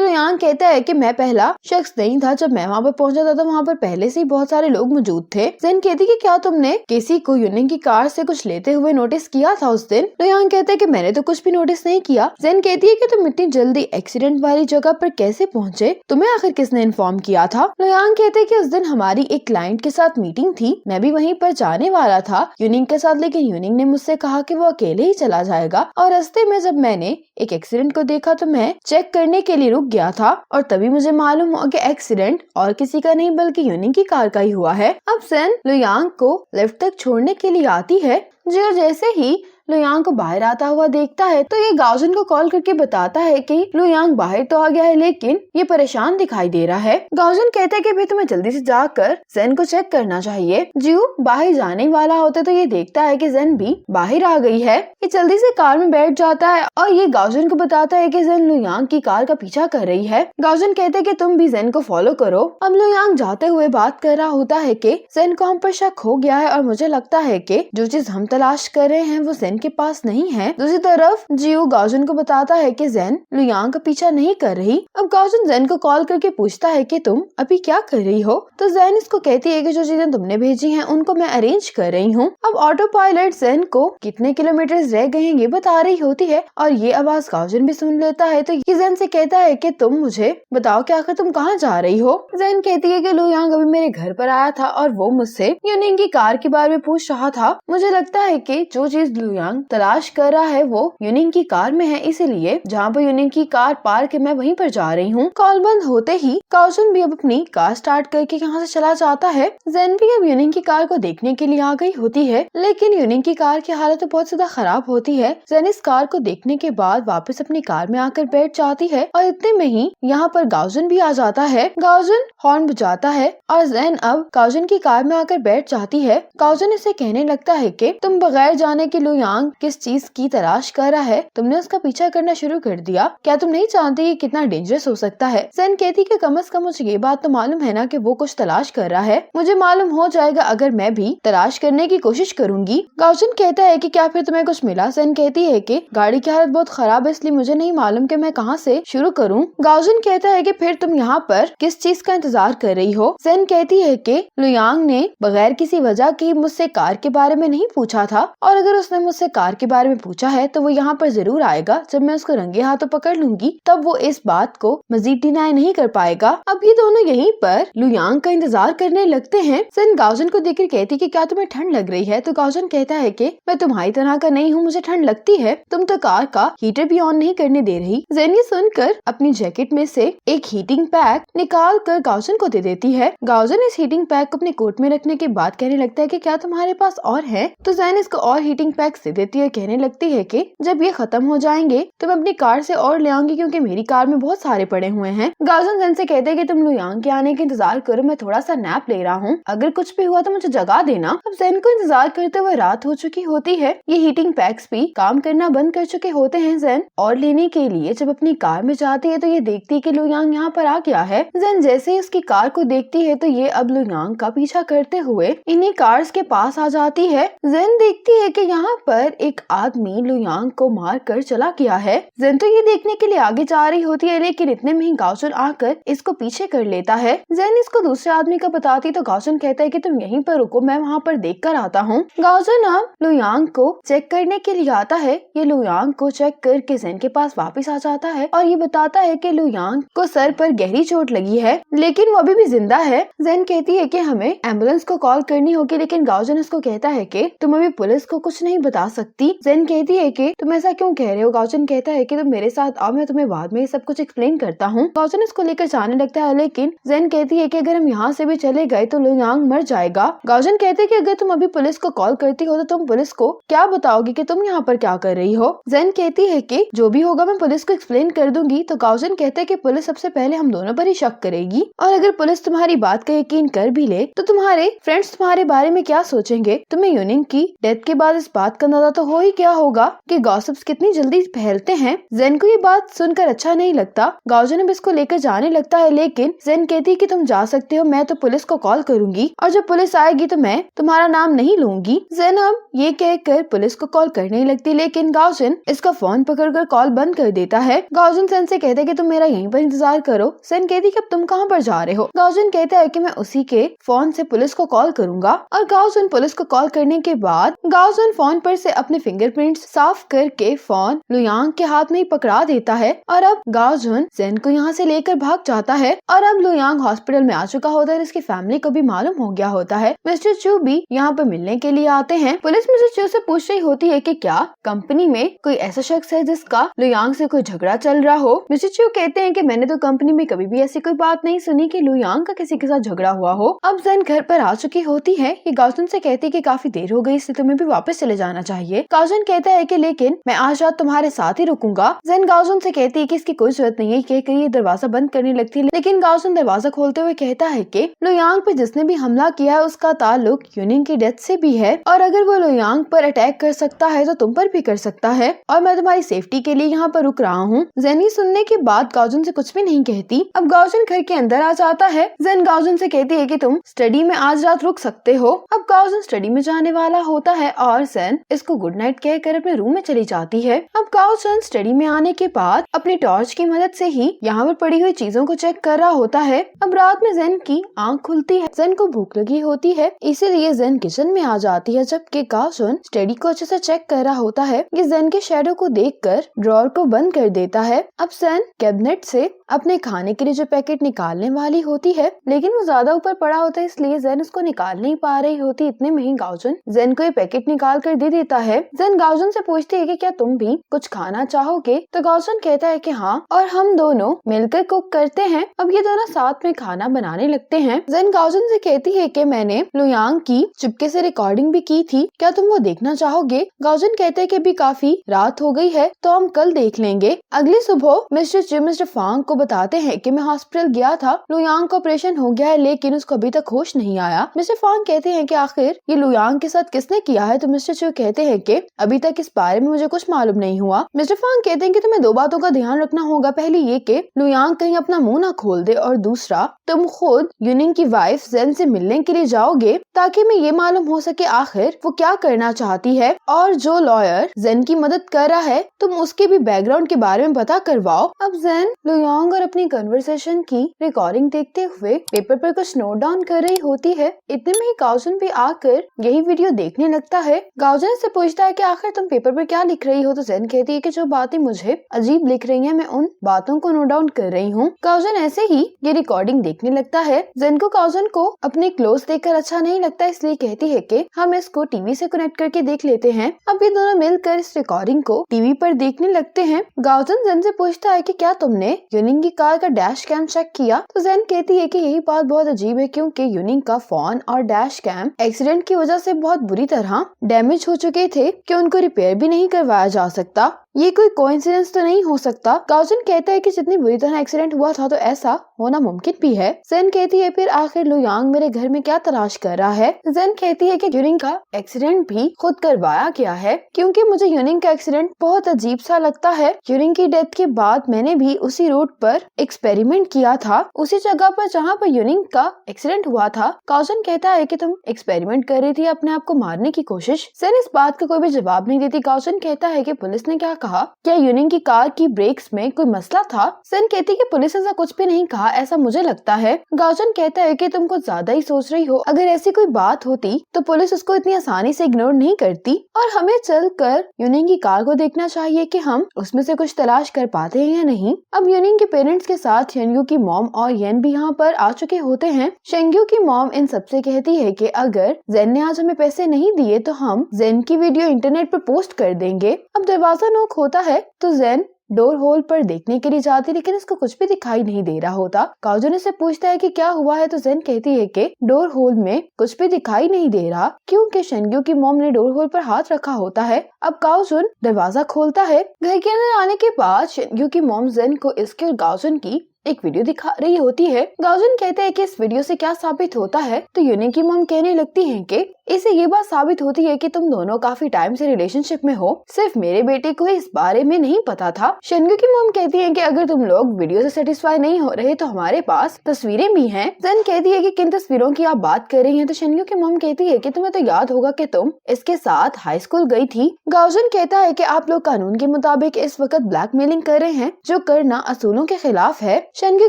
लुयांग कहता है कि मैं पहला शख्स नहीं था, जब मैं वहाँ पर पहुंचा था तो वहाँ पर पहले से ही बहुत सारे लोग मौजूद थे। जेन कहती कि क्या तुमने किसी को यूनिंग की कार से कुछ लेते हुए नोटिस किया था उस दिन। लुयांग कहता है कि मैंने तो कुछ भी नोटिस नहीं किया। जेन कहती है कि तुम इतनी जल्दी एक्सीडेंट वाली जगह पर कैसे पहुँचे, तुम्हें आखिर किसने इन्फॉर्म किया था। लुयांग कहते हैं कि उस दिन हमारी एक क्लाइंट के साथ मीटिंग थी, मैं भी वहीं पर जाने वाला था यूनिंग के साथ, लेकिन यूनिंग ने मुझसे कहा कि वो अकेले ही चला जाएगा। और रास्ते में जब मैंने एक एक्सीडेंट को देखा तो मैं चेक करने के लिए रुक गया था और तभी मुझे मालूम हुआ कि एक्सीडेंट और किसी का नहीं बल्कि यूनिंग की कार का ही हुआ है। अब जेन लुयांग को लिफ्ट तक छोड़ने के लिए आती है जी, और जैसे ही लुयांग को बाहर आता हुआ देखता है तो ये गाओजन को कॉल करके बताता है कि लुयांग बाहर तो आ गया है लेकिन ये परेशान दिखाई दे रहा है। गाओजन कहता है कि भाई तुम्हें जल्दी से जाकर जेन को चेक करना चाहिए। जियो बाहर जाने वाला होता है तो ये देखता है कि जेन भी बाहर आ गई है। ये जल्दी से कार में बैठ जाता है और ये गाओजन को बताता है कि जेन लुयांग की कार का पीछा कर रही है। गाओजन कहते हैं कि तुम भी जेन को फॉलो करो। अब लुयांग जाते हुए बात कर रहा होता है कि जेन को हम पर शक हो गया है और मुझे लगता है कि जो चीज हम तलाश कर रहे हैं वो जेन के पास नहीं है। दूसरी तरफ जियो गाओजन को बताता है कि जेन लुयांग का पीछा नहीं कर रही। अब गाओजन जेन को कॉल करके पूछता है कि तुम अभी क्या कर रही हो। तो जेन इसको कहती है कि जो चीजें तुमने भेजी हैं उनको मैं अरेंज कर रही हूँ। अब ऑटो पायलट जेन को कितने किलोमीटर रह गए हैं ये बता रही होती है और ये आवाज गाओजन भी सुन लेता है। तो ये जेन से कहता है कि तुम मुझे बताओ कि आखिर तुम कहाँ जा रही हो। जेन कहती है कि लुयांग अभी मेरे घर पर आया था और वो मुझसे यूनिंग की कार के बारे में पूछ रहा था। मुझे लगता है कि जो चीज लुयांग तलाश कर रहा है वो यूनिंग की कार में है, इसीलिए जहाँ पर यूनिंग की कार पार्क है मैं वहीं पर जा रही हूँ। कॉल बंद होते ही गाओजन भी अब अपनी कार स्टार्ट करके यहाँ से चला जाता है। जेन भी अब यूनिंग की कार को देखने के लिए आ गई होती है लेकिन यूनिंग की कार की हालत तो बहुत ज्यादा खराब होती है। जेन इस कार को देखने के बाद वापस अपनी कार में आकर बैठ जाती है और इतने में ही यहाँ पर गाओजन भी आ जाता है। गाओजन हॉर्न बजाता है और जेन अब गाओजन की कार में आकर बैठ जाती है। गाओजन इसे कहने लगता है कि तुम बगैर जाने कि लुयांग किस चीज की तलाश कर रहा है तुमने उसका पीछा करना शुरू कर दिया, क्या तुम नहीं जानती कि कितना डेंजरस हो सकता है। जेन कहती कि कम से कम मुझे ये बात तो मालूम है ना कि वो कुछ तलाश कर रहा है, मुझे मालूम हो जाएगा अगर मैं भी तलाश करने की कोशिश करूंगी। गाओजन कहता है कि क्या फिर तुम्हें कुछ मिला। जेन कहती है कि गाड़ी की हालत बहुत खराब है इसलिए मुझे नहीं मालूम कि मैं कहां से शुरू करूं। गाओजन कहता है कि फिर तुम यहाँ पर किस चीज का इंतजार कर रही हो। जेन कहती है कि लुयांग ने बगैर किसी वजह की मुझसे कार के बारे में नहीं पूछा था और अगर उसने मुझसे कार के बारे में पूछा है तो वो यहाँ पर जरूर आएगा, जब मैं उसको रंगे हाथों पकड़ लूंगी तब वो इस बात को मजीद डिनाई नहीं कर पाएगा। अब ये दोनों यहीं पर लुयांग का इंतजार करने लगते हैं। जेन गाओजन को देखकर कहती कि क्या तुम्हें ठंड लग रही है। तो गाओजन कहता है कि मैं तुम्हारी तरह का नहीं हूँ, मुझे ठंड लगती है, तुम तो कार का हीटर भी ऑन नहीं करने दे रही। जेन ये सुनकर अपनी जैकेट में से एक हीटिंग पैक निकाल कर गाओजन को दे देती है। गाओजन इस हीटिंग पैक को अपने कोट में रखने के बाद कहने लगता है कि क्या तुम्हारे पास और है। तो जेन इसको और हीटिंग पैक दे देती है, कहने लगती है कि जब ये खत्म हो जाएंगे तो मैं अपनी कार से और ले आऊंगी क्योंकि मेरी कार में बहुत सारे पड़े हुए हैं। गाओजन जेन से कहते हैं कि तुम लुयांग के आने का इंतजार करो, मैं थोड़ा सा नैप ले रहा हूँ, अगर कुछ भी हुआ तो मुझे जगा देना। अब जेन को इंतजार करते हुए रात हो चुकी होती है। ये हीटिंग पैक्स भी काम करना बंद कर चुके होते हैं। जेन और लेने के लिए जब अपनी कार में जाती है तो ये देखती है कि लुयांग यहाँ पर आ गया है। जेन जैसे ही उसकी कार को देखती है तो ये अब लुयांग का पीछा करते हुए इन्हीं कार्स के पास आ जाती है। जेन देखती है कि यहाँ पर पर एक आदमी लुयांग को मार कर चला गया है। जेन तो ये देखने के लिए आगे जा रही होती है, लेकिन इतने में ही गाओजन आकर इसको पीछे कर लेता है। जेन इसको दूसरे आदमी को बताती तो गाओजन कहता है कि तुम यहीं पर रुको, मैं वहाँ पर देख कर आता हूँ। गाओजन अब लुयांग को चेक करने के लिए आता है। ये लुयांग को चेक करके जेन के पास वापस आ जाता है और ये बताता है कि लुयांग को सर पर गहरी चोट लगी है, लेकिन वो अभी भी जिंदा है। जेन कहती है कि हमें एम्बुलेंस को कॉल करनी होगी, लेकिन गाओजन इसको कहता है कि तुम अभी पुलिस को कुछ नहीं बता सकती। जेन कहती है कि तुम ऐसा क्यों कह रहे हो। गाओजन कहता है कि तुम मेरे साथ आओ, मैं तुम्हें बाद में ये सब कुछ एक्सप्लेन करता हूँ। गाओजन इसको लेकर जाने लगता है, लेकिन जेन कहती है कि अगर हम यहाँ से भी चले गए तो लुयांग मर जाएगा। गाओजन कहते हैं कि अगर तुम अभी पुलिस को कॉल करती हो तो तुम पुलिस को क्या बताओगी कि तुम यहाँ पर क्या कर रही हो। जेन कहती है कि जो भी होगा मैं पुलिस को एक्सप्लेन कर दूंगी। तो गाओजन कहते हैं कि पुलिस सबसे पहले हम दोनों पर ही शक करेगी, और अगर पुलिस तुम्हारी बात का यकीन कर भी ले तो तुम्हारे फ्रेंड्स तुम्हारे बारे में क्या सोचेंगे। तुम्हें यूनिंग की डेथ के बाद इस बात का अंदाजा तो हो ही क्या होगा कि गॉसिप्स कितनी जल्दी फैलते हैं। जेन को ये बात सुनकर अच्छा नहीं लगता। गाओजन अब इसको लेकर जाने लगता है, लेकिन जेन कहती है कि तुम जा सकते हो, मैं तो पुलिस को कॉल करूंगी और जब पुलिस आएगी तो मैं तुम्हारा नाम नहीं लूंगी। जेन अब ये कहकर पुलिस को कॉल करने लगती, लेकिन गाओजन इसका फोन पकड़कर कॉल बंद कर देता है। गाओजन सेन से कहते हैं कि तुम मेरा यहीं पर इंतजार करो। सेन कहती है कि अब तुम कहाँ पर जा रहे हो। गाओजन कहता है कि मैं उसी के फोन से पुलिस को कॉल करूंगा, और गाओजन पुलिस को कॉल करने के बाद गाओजन फोन पर से अपने फिंगरप्रिंट्स साफ करके फोन लुयांग के हाथ में ही पकड़ा देता है, और अब गाओजन जेन को यहाँ से लेकर भाग जाता है। और अब लुयांग हॉस्पिटल में आ चुका होता है, इसकी फैमिली को भी मालूम हो गया होता है। मिस्टर चू भी यहाँ पर मिलने के लिए आते हैं। पुलिस मिस्टर चू से पूछ रही होती है कि क्या कंपनी में कोई ऐसा शख्स है जिसका लुयांग से कोई झगड़ा चल रहा हो। मिस्टर चू कहते हैं कि मैंने तो कंपनी में कभी भी ऐसी कोई बात नहीं सुनी कि लुयांग का किसी के साथ झगड़ा हुआ हो। अब जेन घर पर आ चुकी होती है। ये गाओजन से कहती है कि काफी देर हो गई, इसलिए तुम्हें भी वापस चले जाना चाहिए। गाओजन कहता है कि लेकिन मैं आज रात तुम्हारे साथ ही रुकूंगा। जेन गाओजन से कहती है कि इसकी कोई जरूरत नहीं है, कहकर ये दरवाजा बंद करने लगती है, लेकिन गाओजन दरवाजा खोलते हुए कहता है कि लुयांग पे जिसने भी हमला किया है उसका ताल्लुक यूनिंग की डेथ से भी है, और अगर वो लुयांग पर अटैक कर सकता है तो तुम पर भी कर सकता है, और मैं तुम्हारी सेफ्टी के लिए यहाँ पर रुक रहा हूँ। जेन ये सुनने के बाद गाओजन से कुछ भी नहीं कहती। अब गाओजन घर के अंदर आ जाता है। जेन गाओजन से कहती है कि तुम स्टडी में आज रात रुक सकते हो। अब गाओजन स्टडी में जाने वाला होता है और जेन इसको गुड नाइट कहकर अपने रूम में चली जाती है। अब गाओजन स्टडी में आने के बाद अपनी टॉर्च की मदद से ही यहाँ पर पड़ी हुई चीजों को चेक कर रहा होता है। अब रात में जेन की आंख खुलती है। जेन को भूख लगी होती है, इसीलिए जेन किचन में आ जाती है, जबकि गाओजन स्टडी को अच्छे से चेक कर रहा होता है। ये जेन के शैडो को देखकर ड्रॉर को बंद कर देता है। अब जेन कैबिनेट से अपने खाने के लिए जो पैकेट निकालने वाली होती है, लेकिन वो ज्यादा ऊपर पड़ा होता है, इसलिए जेन उसको निकाल नहीं पा रही होती। इतने में ही गाओजन जेन को ये पैकेट निकाल कर दे देता है। जेन गाओजन से पूछती है कि क्या तुम भी कुछ खाना चाहोगे। तो गाओजन कहता है कि हाँ, और हम दोनों मिलकर कुक करते हैं। अब ये दोनों साथ में खाना बनाने लगते हैं। जेन गाओजन से कहती है कि मैंने लुयांग की चुपके से रिकॉर्डिंग भी की थी, क्या तुम वो देखना चाहोगे। गाओजन कहते हैं कि अभी काफी रात हो गई है तो हम कल देख लेंगे। अगली सुबह मिस्टर फांग को बताते हैं कि मैं हॉस्पिटल गया था, लुयांग का ऑपरेशन हो गया है, लेकिन उसको अभी तक होश नहीं आया। मिस्टर फांग कहते हैं कि आखिर ये लुयांग के साथ किसने किया है। तो मिस्टर चू कहते हैं कि अभी तक इस बारे में मुझे कुछ मालूम नहीं हुआ। मिस्टर फांग कहते हैं कि तुम्हें दो बातों का ध्यान रखना होगा। पहली ये कि लुयांग कहीं अपना मुंह ना खोल दे, और दूसरा तुम खुद यूनिंग की वाइफ जेन से मिलने के लिए जाओगे, ताकि मैं ये मालूम हो सके आखिर वो क्या करना चाहती है, और जो लॉयर जेन की मदद कर रहा है तुम उसके भी बैकग्राउंड के बारे में पता करवाओ। अब जेन लुयांग और अपनी कन्वर्सेशन की रिकॉर्डिंग देखते हुए पेपर पर कुछ नोट डाउन कर रही होती है। इतने में ही गाओजन भी आकर यही वीडियो देखने लगता है। गाओजन से पूछता है कि आखिर तुम पेपर पर क्या लिख रही हो। तो जेन कहती है कि जो बातें मुझे अजीब लिख रही हैं, मैं उन बातों को नोट डाउन कर रही हूँ। गाओजन ऐसे ही ये रिकॉर्डिंग देखने लगता है। जेन को गाओजन को अपने क्लोज देखकर अच्छा नहीं लगता, इसलिए कहती है कि हम इसको टीवी से कनेक्ट करके देख लेते हैं। अब ये दोनों मिलकर इस रिकॉर्डिंग को टीवी पर देखने लगते हैं। गाओजन जेन से पूछता है कि क्या तुमने यूनिंग की कार का डैश कैम चेक किया। तो जेन कहती है कि यही बात बहुत अजीब है, क्योंकि यूनिंग का फोन और डैश कैम एक्सीडेंट की वजह से बहुत बुरी तरह डैमेज हो चुके थे कि उनको रिपेयर भी नहीं करवाया जा सकता। ये कोई कोइंसिडेंस तो नहीं हो सकता। गाओजन कहता है कि जितनी बुरी तरह एक्सीडेंट हुआ था तो ऐसा होना मुमकिन भी है। जेन कहती है फिर आखिर लुयांग मेरे घर में क्या तलाश कर रहा है। जेन कहती है कि यूनिंग का एक्सीडेंट भी खुद करवाया गया है, क्योंकि मुझे यूनिंग का एक्सीडेंट बहुत अजीब सा लगता है। यूनिंग की डेथ के बाद मैंने भी उसी रूट पर एक्सपेरिमेंट किया था, उसी जगह पर जहाँ पर यूनिंग का एक्सीडेंट हुआ था। गाओजन कहता है कि तुम एक्सपेरिमेंट कर रही थी अपने आप को मारने की कोशिश। जेन इस बात का कोई भी जवाब नहीं देती। गाओजन कहता है कि पुलिस ने क्या कहा, क्या यूनिंग की कार की ब्रेक्स में कोई मसला था। जेन कहती है कि पुलिस ऐसा कुछ भी नहीं कहा, ऐसा मुझे लगता है। गाओजन कहता है कि तुम कुछ ज्यादा ही सोच रही हो, अगर ऐसी कोई बात होती तो पुलिस उसको इतनी आसानी से इग्नोर नहीं करती और हमें चलकर यूनिंग की कार को देखना चाहिए कि हम उसमें से कुछ तलाश कर पाते हैं या नहीं। अब यूनिंग के पेरेंट्स के साथ शेंग्यू की मॉम और येन भी यहाँ पर आ चुके होते हैं। शेंग्यू की मॉम इन सबसे कहती है कि अगर जेन ने आज हमें पैसे नहीं दिए तो हम जेन की वीडियो इंटरनेट पर पोस्ट कर देंगे। अब दरवाजा नॉक होता है तो जेन डोर होल पर देखने के लिए जाती, लेकिन इसको कुछ भी दिखाई नहीं दे रहा होता। गाओजन से पूछता है कि क्या हुआ है तो जेन कहती है कि डोर होल में कुछ भी दिखाई नहीं दे रहा, क्योंकि शेंग्यू की मॉम ने डोर होल पर हाथ रखा होता है। अब गाओजन दरवाजा खोलता है। घर के अंदर आने के बाद शेंग्यू की मॉम जेन को इसके और गाओजन की एक वीडियो दिखा रही होती है। गाओजन कहते हैं कि इस वीडियो से क्या साबित होता है, तो यूनिंग की मॉम कहने लगती है कि इससे ये बात साबित होती है कि तुम दोनों काफी टाइम से रिलेशनशिप में हो, सिर्फ मेरे बेटे को इस बारे में नहीं पता था। शेंग्यू की मॉम कहती है कि अगर तुम लोग वीडियो से सेटिस्फाई नहीं हो रहे तो हमारे पास तस्वीरें भी हैं। जेन कहती है कि किन तस्वीरों की आप बात कर रही हैं, तो शेंग्यू की मॉम कहती है कि तुम्हें तो याद होगा कि तुम इसके साथ हाई स्कूल गई थी। गाओजन कहता है कि आप लोग कानून के मुताबिक इस वक्त ब्लैकमेलिंग कर रहे हैं, जो करना असूलों के खिलाफ है। शेंग्यू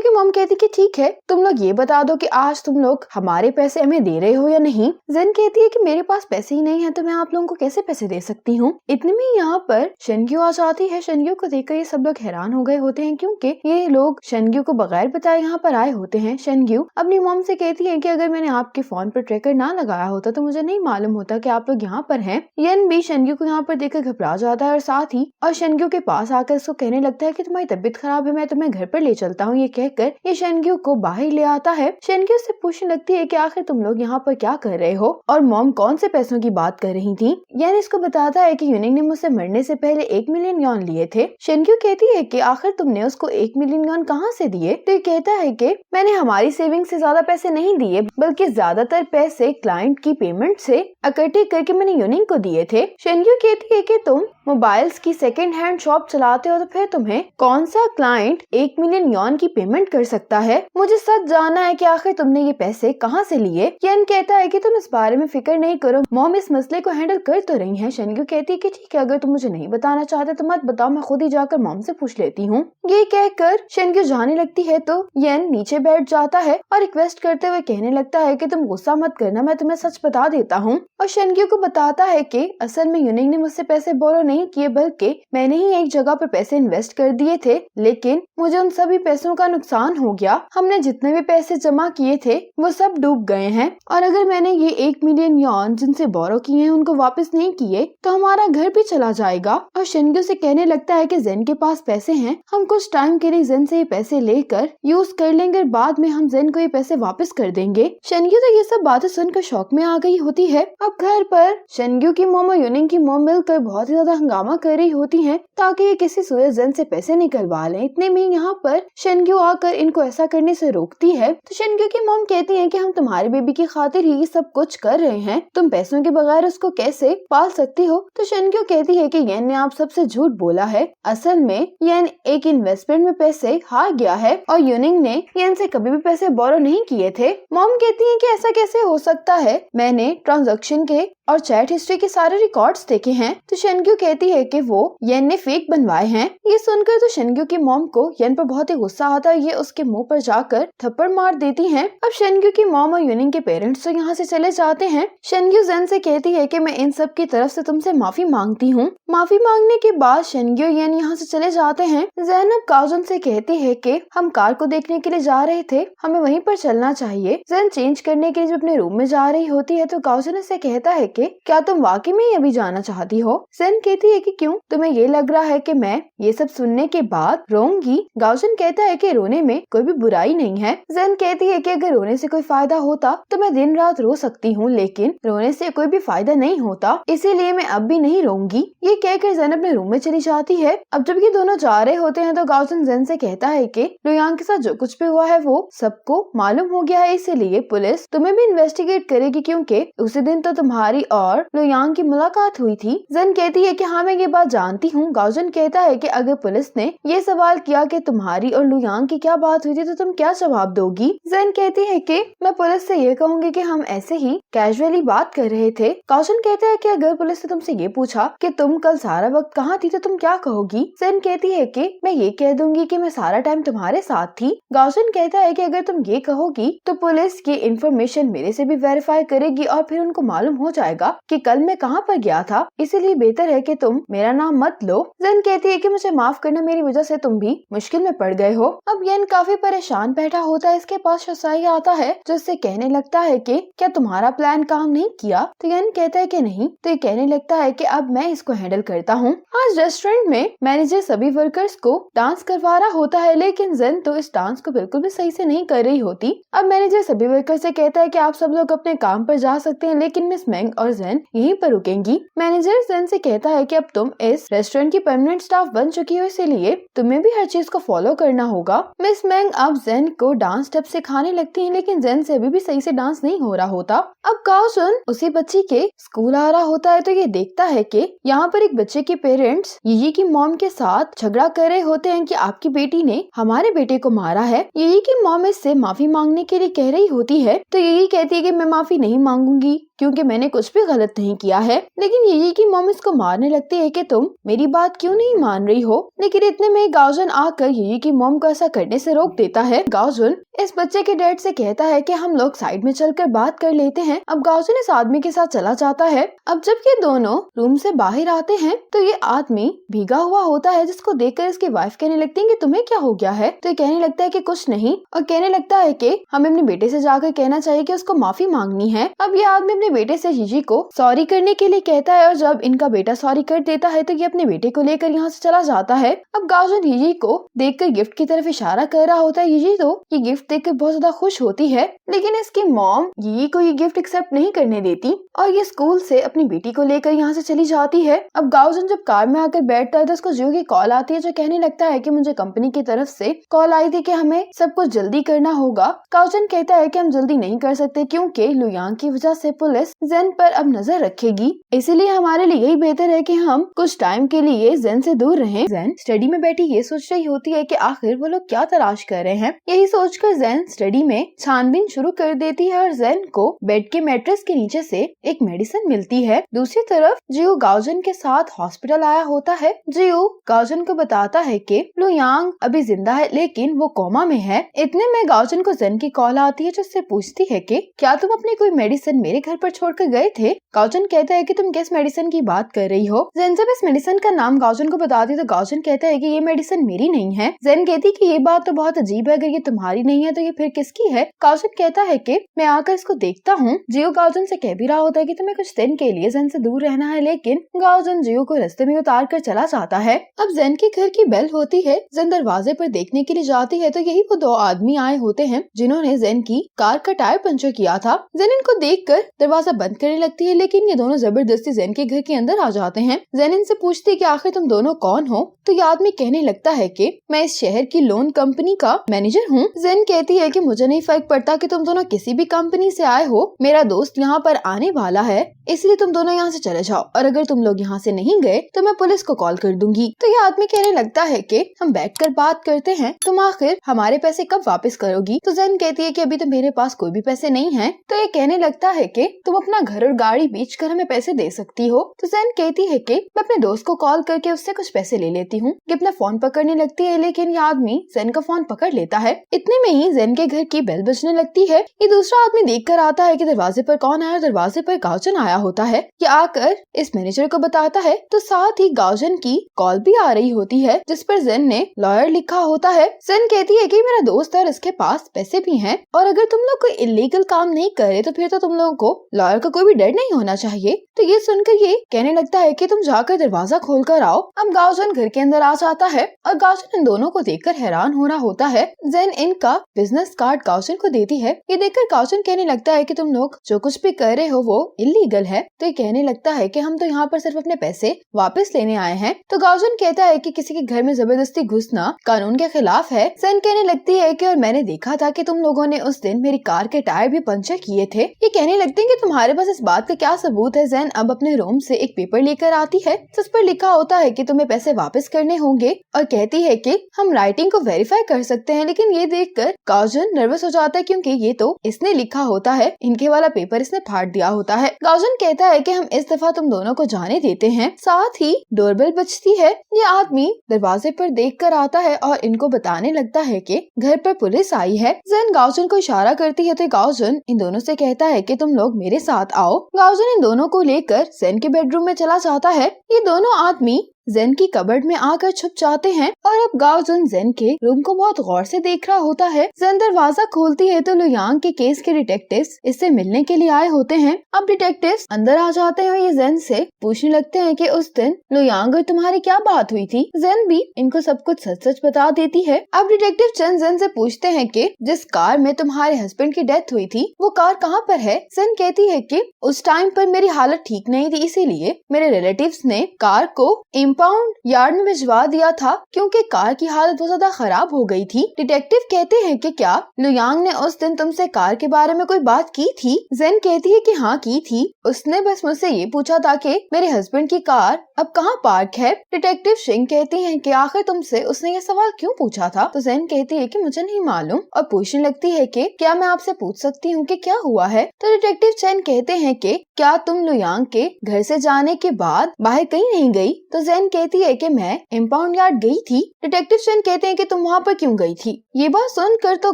की मॉम कहती कि ठीक है, तुम लोग ये बता दो कि आज तुम लोग हमारे पैसे हमें दे रहे हो या नहीं। जेन कहती है कि मेरे पास पैसे ही नहीं है तो मैं आप लोगों को कैसे पैसे दे सकती हूँ। इतने में यहाँ पर शेंग्यू आ जाती है। शेंग्यू को देखकर ये सब लोग हैरान हो गए होते हैं, क्योंकि ये लोग शेंग्यू को बगैर बताए यहाँ पर आए होते हैं। शेंग्यू अपनी मॉम से कहती है कि अगर मैंने आपके फोन पर ट्रैकर ना लगाया होता तो मुझे नहीं मालूम होता कि आप लोग यहाँ पर हैं। येन भी शेंग्यू को यहाँ पर देखकर घबरा जाता है और साथ ही शेंग्यू के पास आकर उसको कहने लगता है कि तुम्हारी तबीयत खराब है, मैं तुम्हें घर पर ले चलता हूँ। ये कहकर ये शेंग्यू को बाहर ले आता है। शेंग्यू से पूछने लगती है कि आखिर तुम लोग यहाँ पर क्या कर रहे हो और मॉम कौन से पैसों की बात कर रही थी। यानी इसको बताता है कि यूनिंग ने मुझसे मरने से पहले 1 मिलियन यॉन लिए थे। शेंग्यू कहती है कि आखिर तुमने उसको 1 मिलियन यॉन कहाँ से दिए, तो ये कहता है कि मैंने हमारी सेविंग से ज्यादा पैसे नहीं दिए, बल्कि ज्यादातर पैसे क्लाइंट की पेमेंट से इकट्ठे करके मैंने यूनिंग को दिए थे। शेंग्यू कहती है कि तुम मोबाइल्स की सेकेंड हैंड शॉप चलाते हो तो फिर तुम्हें कौन सा क्लाइंट 1 मिलियन यॉन की पेमेंट कर सकता है। मुझे सच जानना है कि आखिर तुमने ये पैसे कहाँ से लिए। येन कहता है कि तुम इस बारे में फिक्र नहीं करो, मॉम इस मसले को हैंडल कर तो रही हैं। शेंग्यू कहती है कि ठीक है, अगर तुम मुझे नहीं बताना चाहते तो मत बताओ, मैं खुद ही जाकर मॉम से पूछ लेती हूँ। ये कहकर शेंग्यू जाने लगती है तो येन नीचे बैठ जाता है और रिक्वेस्ट करते हुए कहने लगता है कि तुम गुस्सा मत करना, मैं तुम्हें सच बता देता हूँ। और शेंग्यू को बताता है कि असल में यूनिंग ने मुझसे पैसे बोरो नहीं किए, बल्कि मैंने ही एक जगह पर पैसे इन्वेस्ट कर दिए थे, लेकिन मुझे उन सभी पैसों का नुकसान हो गया। हमने जितने भी पैसे जमा किए थे वो सब डूब गए हैं, और अगर मैंने ये 1 मिलियन यॉन जिनसे बोरो किए हैं उनको वापस नहीं किए तो हमारा घर भी चला जाएगा। और शेंग्यू से कहने लगता है कि जेन के पास पैसे हैं, हम कुछ टाइम के लिए जेन से ये पैसे लेकर यूज कर लेंगे, बाद में हम जेन को ये पैसे वापस कर देंगे। शेंग्यू तो ये सब बातें सुनकर शौक में आ गई होती है। अब घर पर शेंग्यू की मॉम और यूनिंग की मॉम मिलकर बहुत ही ज्यादा हंगामा कर रही होती हैं ताकि ये किसी सूरत जेन से पैसे निकलवा लें। इतने में यहाँ पर शेंग्यू आकर इनको ऐसा करने से रोकती है। तो शेंग्यू की मॉम कहती है कि हम तुम्हारे बेबी की खातिर ही ये सब कुछ कर रहे हैं, तुम पैसों के बगैर उसको कैसे पाल सकती हो। तो शेंग्यू कहती है कि येन ने आप सबसे झूठ बोला है, असल में येन एक इन्वेस्टमेंट में पैसे हार गया है और यूनिंग ने येन से कभी भी पैसे बोरो नहीं किए थे। मॉम कहती है कि ऐसा कैसे हो सकता है, मैंने ट्रांजैक्शन के और चैट हिस्ट्री के सारे रिकॉर्ड्स देखे हैं। तो शेंग्यू कहती है कि वो येन ने फेक बनवाए हैं। ये सुनकर तो शेंग्यू की मॉम को येन पर बहुत ही गुस्सा आता है, ये उसके मुंह पर जाकर थप्पड़ मार देती हैं। अब शेंग्यू की मॉम और यूनिंग के पेरेंट्स तो यहाँ से चले जाते हैं। शेंग्यू जेन से कहती है कि मैं इन सब की तरफ से तुमसे माफी मांगती हूँ। माफी मांगने के बाद शेंग्यू येन यहाँ से चले जाते हैं। जेन अब गाओजन से कहती है कि हम कार को देखने के लिए जा रहे थे, हमें वहीं पर चलना चाहिए। जेन चेंज करने के लिए जब अपने रूम में जा रही होती है तो गाओजन से कहता है कि क्या तुम वाकई में अभी जाना चाहती हो? जेन कहती है कि क्यों, तुम्हें ये लग रहा है कि मैं ये सब सुनने के बाद रोऊंगी? गाओजन कहता है कि रोने में कोई भी बुराई नहीं है। जेन कहती है कि अगर रोने से कोई फायदा होता तो मैं दिन रात रो सकती हूँ, लेकिन रोने से कोई भी फायदा नहीं होता, इसीलिए मैं अब भी नहीं रोऊंगी। ये कहकर जेन अपने रूम में चली जाती है। अब जब ये दोनों जा रहे होते हैं तो गाओजन जेन से कहता है कि लुयांग के साथ जो कुछ भी हुआ है वो सबको मालूम हो गया है, इसीलिए पुलिस तुम्हें भी इन्वेस्टिगेट करेगी, क्योंकि उसी दिन तो तुम्हारी और लुयांग की मुलाकात हुई थी। जेन कहती है कि हाँ मैं ये बात जानती हूँ। गाओजन कहता है कि अगर पुलिस ने ये सवाल किया कि तुम्हारी और लुयांग की क्या बात हुई थी तो तुम क्या जवाब दोगी? जेन कहती है कि मैं पुलिस से ये कहूंगी कि हम ऐसे ही कैजुअली बात कर रहे थे। गाओजन कहता है कि अगर पुलिस ने तुमसे ये पूछा कि तुम कल सारा वक्त कहाँ थी तो तुम क्या कहोगी? जेन कहती है कि मैं ये कह दूंगी कि मैं सारा टाइम तुम्हारे साथ थी। गाओजन कहता है कि अगर तुम ये कहोगी तो पुलिस ये इन्फॉर्मेशन मेरे से भी वेरीफाई करेगी और फिर उनको मालूम हो जाएगा कि कल मैं कहाँ पर गया था, इसीलिए बेहतर है कि तुम मेरा नाम मत लो। जेन कहती है कि मुझे माफ करना, मेरी वजह से तुम भी मुश्किल में पड़ गए हो। अब येन काफी परेशान बैठा होता है। इसके पास शसाई आता है जो इससे कहने लगता है कि क्या तुम्हारा प्लान काम नहीं किया? तो येन कहता है कि नहीं। तो ये कहने लगता है कि अब मैं इसको हैंडल करता हूँ। आज रेस्टोरेंट में मैनेजर सभी वर्कर्स को डांस करवा रहा होता है, लेकिन जेन तो इस डांस को बिल्कुल भी सही से नहीं कर रही होती। अब मैनेजर सभी वर्कर्स से कहता है कि आप सब लोग अपने काम पर जा सकते हैं, लेकिन मिस मेंग और जेन यहीं पर रुकेंगी। मैनेजर जेन से कहता है कि अब तुम इस रेस्टोरेंट की परमानेंट स्टाफ बन चुकी हो, इसीलिए तुम्हें भी हर चीज को फॉलो करना होगा। मिस मेंग अब जेन को डांस स्टेप सिखाने लगती है, लेकिन जेन से अभी भी सही से डांस नहीं हो रहा होता। अब गाओजन उसी बच्ची के स्कूल आ रहा होता है तो ये देखता है कि यहाँ पर एक बच्चे के पेरेंट्स यी की मॉम के साथ झगड़ा कर रहे होते हैं कि आपकी बेटी ने हमारे बेटे को मारा है। यी की मॉम इससे माफी मांगने के लिए कह रही होती है तो यी कहती है कि मैं माफी नहीं मांगूंगी क्योंकि मैंने कुछ भी गलत नहीं किया है। लेकिन यी की मॉम इसको मारने लगती है कि तुम मेरी बात क्यों नहीं मान रही हो। लेकिन इतने में गाओजन आकर यी की मॉम को ऐसा करने से रोक देता है। गाओजन इस बच्चे के डैड से कहता है कि हम लोग साइड में चलकर बात कर लेते हैं। अब गाओजन इस आदमी के साथ चला जाता है। अब जब ये दोनों रूम से बाहर आते हैं तो ये आदमी भीगा हुआ होता है, जिसको देखकर इसकी वाइफ कहने लगती है कि तुम्हें क्या हो गया है। तो ये कहने लगता है कि कुछ नहीं, और कहने लगता है कि हमें अपने बेटे से जाकर कहना चाहिए कि उसको माफी मांगनी है। अब ये आदमी अपने बेटे से यी को सॉरी करने के लिए कहता है, और जब इनका बेटा सॉरी कर देता है तो ये अपने बेटे को लेकर यहाँ से चला जाता है। अब गाओजन यी को देखकर गिफ्ट की तरफ इशारा कर रहा होता है। यी तो ये गिफ्ट देखकर बहुत ज्यादा खुश होती है, लेकिन इसकी मॉम यी को ये गिफ्ट एक्सेप्ट नहीं करने देती और ये स्कूल से अपनी बेटी को लेकर यहाँ से चली जाती है। अब गाओजन जब कार में आकर बैठता है तो उसको जियो की कॉल आती है, जो कहने लगता है कि मुझे कंपनी की तरफ से कॉल आई थी कि हमें सब कुछ जल्दी करना होगा। गाओजन कहता है कि हम जल्दी नहीं कर सकते क्योंकि लुयांग की वजह से पुलिस जेन पर अब नजर रखेगी, इसीलिए हमारे लिए यही बेहतर है कि हम कुछ टाइम के लिए जेन से दूर रहें। जेन स्टडी में बैठी ये सोच रही होती है कि आखिर वो लोग क्या तलाश कर रहे हैं। यही सोचकर जेन स्टडी में छानबीन शुरू कर देती है और जेन को बेड के मैट्रेस के नीचे से एक मेडिसिन मिलती है। दूसरी तरफ जियो गाओजन के साथ हॉस्पिटल आया होता है। जियो गाओजन को बताता है कि लुयांग अभी जिंदा है लेकिन वो कोमा में है। इतने में गाओजन को जेन की कॉल आती है, जो उससे पूछती है कि क्या तुम अपनी कोई मेडिसिन मेरे घर पर छोड़कर गए थे। गाओजन कहता है कि तुम किस मेडिसिन की बात कर रही हो। जेन जब इस मेडिसिन का नाम गाओजन को बताती तो गाओजन कहता है कि ये मेडिसिन मेरी नहीं है। जेन कहती कि ये बात तो बहुत अजीब है, अगर ये तुम्हारी नहीं है तो ये फिर किसकी है। गाओजन कहता है कि मैं आकर इसको देखता हूँ। जियो गाओजन से कह भी रहा होता है कि तुम्हें कुछ दिन के लिए जेन से दूर रहना है, लेकिन गाओजन जियो को रास्ते में उतार कर चला जाता है। अब जेन के घर की बेल होती है। जेन दरवाजे पर देखने के लिए जाती है तो यही वो दो आदमी आए होते हैं जिन्होंने जेन की कार का टायर पंचर किया था। जेन इनको देखकर दरवाजा बंद करने लगती है, लेकिन ये दोनों जबरदस्ती जेन के घर के अंदर आ जाते हैं। जेन इनसे पूछती है कि आखिर तुम दोनों कौन हो। तो ये आदमी कहने लगता है कि मैं इस शहर की लोन कंपनी का मैनेजर हूँ। जेन कहती है कि मुझे नहीं फर्क पड़ता कि तुम दोनों किसी भी कंपनी से आए हो, मेरा दोस्त यहाँ पर आने वाला है, इसलिए तुम दोनों यहाँ से चले जाओ, और अगर तुम लोग यहाँ से नहीं गए तो मैं पुलिस को कॉल कर दूंगी। तो ये आदमी कहने लगता है कि हम बैठकर बात करते हैं, तुम आखिर हमारे पैसे कब वापस करोगी। तो जेन कहती है कि अभी तो मेरे पास कोई भी पैसे नहीं है। तो ये कहने लगता है कि तुम अपना घर और गाड़ी बेचकर हमें पैसे दे सकती हो। तो जेन कहती है कि मैं अपने दोस्त को कॉल करके उससे कुछ पैसे ले लेती हूँ। ये अपना फोन पकड़ने लगती है, लेकिन ये आदमी जेन का फोन पकड़ लेता है। इतने में ही जेन के घर की बेल बजने लगती है। ये दूसरा आदमी देखकर आता है कि दरवाजे पर कौन आया। दरवाजे पर गाओजन आया होता है। ये आकर इस मैनेजर को बताता है तो साथ ही गाओजन की कॉल भी आ रही होती है जिस पर जेन ने लॉयर लिखा होता है। जेन कहती है कि मेरा दोस्त है और इसके पास पैसे भी हैं और अगर तुम लोग कोई इलीगल काम नहीं करे तो फिर तो तुम लोगों को लॉयर का कोई भी डर नहीं होना चाहिए। तो ये सुनकर ये कहने लगता है कि तुम जाकर दरवाजा खोल कर आओ। अब गाओजन घर के अंदर आ जाता है और गाओजन इन दोनों को देखकर हैरान हो रहा होता है। जेन इनका बिजनेस कार्ड गाओजन को देती है। ये देखकर गाओजन कहने लगता है कि तुम लोग जो कुछ भी कर रहे हो वो इलीगल है। तो ये कहने लगता है कि हम तो यहाँ पर सिर्फ अपने पैसे वापस लेने आए हैं। तो गाओजन कहता है कि किसी के घर में जबरदस्ती घुसना कानून के खिलाफ है। जेन कहने लगती है कि और मैंने देखा था कि तुम लोगों ने उस दिन मेरी कार के टायर भी पंचर किए थे। ये कहने लगते हैं कि तुम्हारे पास इस बात का क्या सबूत है। जेन अब अपने रूम से एक पेपर लेकर आती है जिस पर लिखा होता है कि तुम्हें पैसे वापस करने होंगे और कहती है कि हम राइटिंग को वेरीफाई कर सकते हैं। लेकिन ये देखकर गाओजन नर्वस हो जाता है क्योंकि ये तो इसने लिखा होता है, इनके वाला पेपर इसने फाड़ दिया होता है। गाओजन कहता है कि हम इस दफा तुम दोनों को जाने देते हैं। साथ ही डोरबेल बजती है। ये आदमी दरवाजे पर देखकर आता है और इनको बताने लगता है कि घर पर पुलिस आई है। जेन गाओजन को इशारा करती है तो गाओजन इन दोनों से कहता है कि तुम लोग मेरे साथ आओ। गाओजन इन दोनों को लेकर जेन के बेडरूम में चला जाता है। ये दोनों आदमी जेन की कबर्ड में आकर छुप जाते हैं और अब गाओजन जेन के रूम को बहुत गौर से देख रहा होता है। जेन दरवाजा खोलती है तो लुयांग के केस के डिटेक्टिव्स इससे मिलने के लिए आए होते हैं। अब डिटेक्टिव्स अंदर आ जाते हैं और ये जेन से पूछने लगते हैं कि उस दिन लुयांग और तुम्हारी क्या बात हुई थी। जेन भी इनको सब कुछ सच सच बता देती है। अब डिटेक्टिव चंद जेन से पूछते हैं कि जिस कार में तुम्हारे हस्बैंड की डेथ हुई थी वो कार कहाँ पर है। जेन कहती है कि उस टाइम पर मेरी हालत ठीक नहीं थी, इसीलिए मेरे रिलेटिव्स ने कार को इंपाउंड यार्ड में भिजवा दिया था क्योंकि कार की हालत बहुत ज्यादा खराब हो गई थी। डिटेक्टिव कहते हैं कि क्या लुयांग ने उस दिन तुमसे कार के बारे में कोई बात की थी। जेन कहती है कि हाँ की थी, उसने बस मुझसे ये पूछा था कि मेरे हस्बैंड की कार अब कहाँ पार्क है। डिटेक्टिव शिंग कहती हैं कि आखिर तुमसे उसने ये सवाल क्यों पूछा था। तो जेन कहती है कि मुझे नहीं मालूम और पूछने लगती है कि क्या मैं आपसे पूछ सकती हूँ कि क्या हुआ है। तो डिटेक्टिव चेन कहते हैं कि क्या तुम लुयांग के घर से जाने के बाद बाहर कहीं नहीं गई। तो जेन कहती है कि मैं इंपाउंड यार्ड गई थी। डिटेक्टिव चेन कहते हैं कि तुम वहाँ पर क्यों गई थी। ये बात सुनकर तो